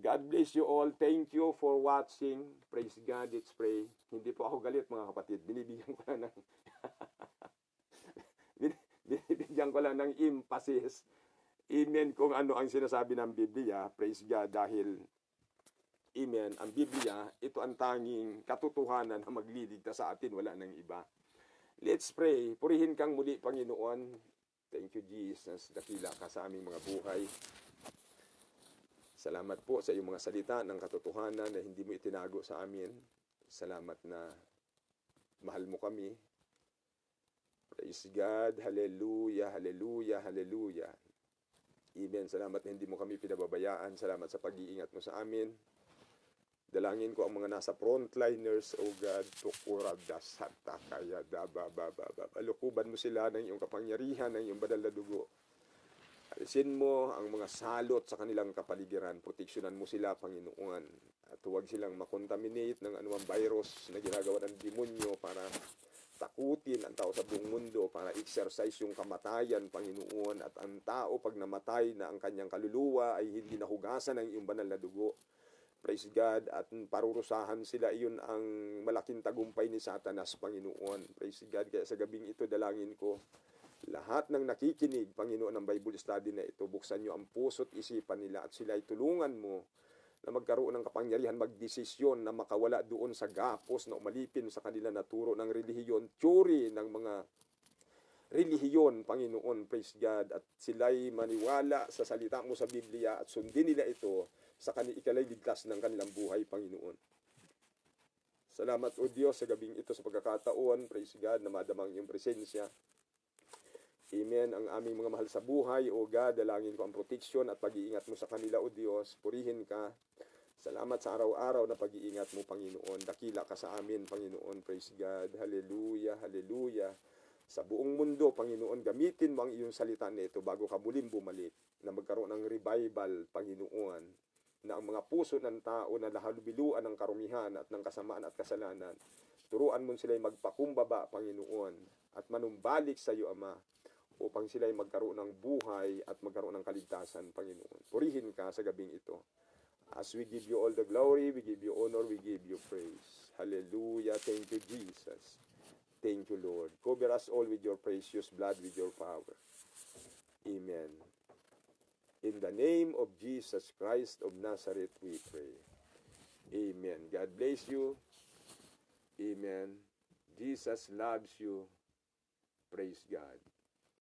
S1: God bless you all. Thank you for watching. Praise God. Let's pray. Hindi po ako galit mga kapatid. Binibigyan ko lang ng binibigyan ko lang ng emphasis. Amen kung ano ang sinasabi ng Biblia. Praise God. Dahil amen, ang Biblia, ito ang tanging katotohanan na magliligtas sa atin. Wala nang iba. Let's pray. Purihin kang muli, Panginoon. Thank you, Jesus. Dakila ka sa aming mga buhay. Salamat po sa iyong mga salita ng katotohanan na hindi mo itinago sa amin. Salamat na mahal mo kami. Praise God. Hallelujah, hallelujah, hallelujah. Amen. Salamat na hindi mo kami pinababayaan. Salamat sa pag-iingat mo sa amin. Dalangin ko ang mga nasa frontliners, O God, tukurada santa kaya dababababa. Lukuban mo sila ng iyong kapangyarihan, ng iyong banal na dugo. Alisin mo ang mga salot sa kanilang kapaligiran. Proteksyonan mo sila, Panginoon. At huwag silang makontaminate ng anumang virus na ginagawa ng demonyo para takutin ang tao sa buong mundo, para exercise yung kamatayan, Panginoon. At ang tao, pag namatay na ang kanyang kaluluwa, ay hindi nahugasan ng iyong banal na dugo. Praise God. At parurusahan sila, iyon ang malaking tagumpay ni Satanas, Panginoon. Praise God. Kaya sa gabing ito, dalangin ko, lahat ng nakikinig, Panginoon, ng Bible study na ito, buksan nyo ang puso't isipan nila at sila ay tulungan mo na magkaroon ng kapangyarihan, magdesisyon na makawala doon sa gapos na umalipin sa kanila na turo ng relihiyon, tsuri ng mga relihiyon, Panginoon, praise God, at sila'y maniwala sa salita mo sa Biblia at sundin nila ito sa ikalay ligtas ng kanilang buhay, Panginoon. Salamat, O Diyos, sa gabing ito sa pagkakataon, praise God, na madamang iyong presensya. Amen. Ang aming mga mahal sa buhay, O God, dalangin ko ang proteksyon at pag-iingat mo sa kanila, O Diyos. Purihin ka. Salamat sa araw-araw na pag-iingat mo, Panginoon. Dakila ka sa amin, Panginoon. Praise God. Hallelujah, hallelujah. Sa buong mundo, Panginoon, gamitin mo ang iyong salita na ito bago ka muling bumalik, na magkaroon ng revival, Panginoon, na ang mga puso ng tao na nahalubiluan ng karumihan at ng kasamaan at kasalanan, turuan mo sila'y magpakumbaba, Panginoon, at manumbalik sa iyo, Ama, upang sila ay magkaroon ng buhay at magkaroon ng kaligtasan, Panginoon. Purihin ka sa gabing ito. As we give you all the glory, we give you honor, we give you praise. Hallelujah. Thank you, Jesus. Thank you, Lord. Cover us all with your precious blood, with your power. Amen. In the name of Jesus Christ of Nazareth, we pray. Amen. God bless you. Amen. Jesus loves you. Praise God.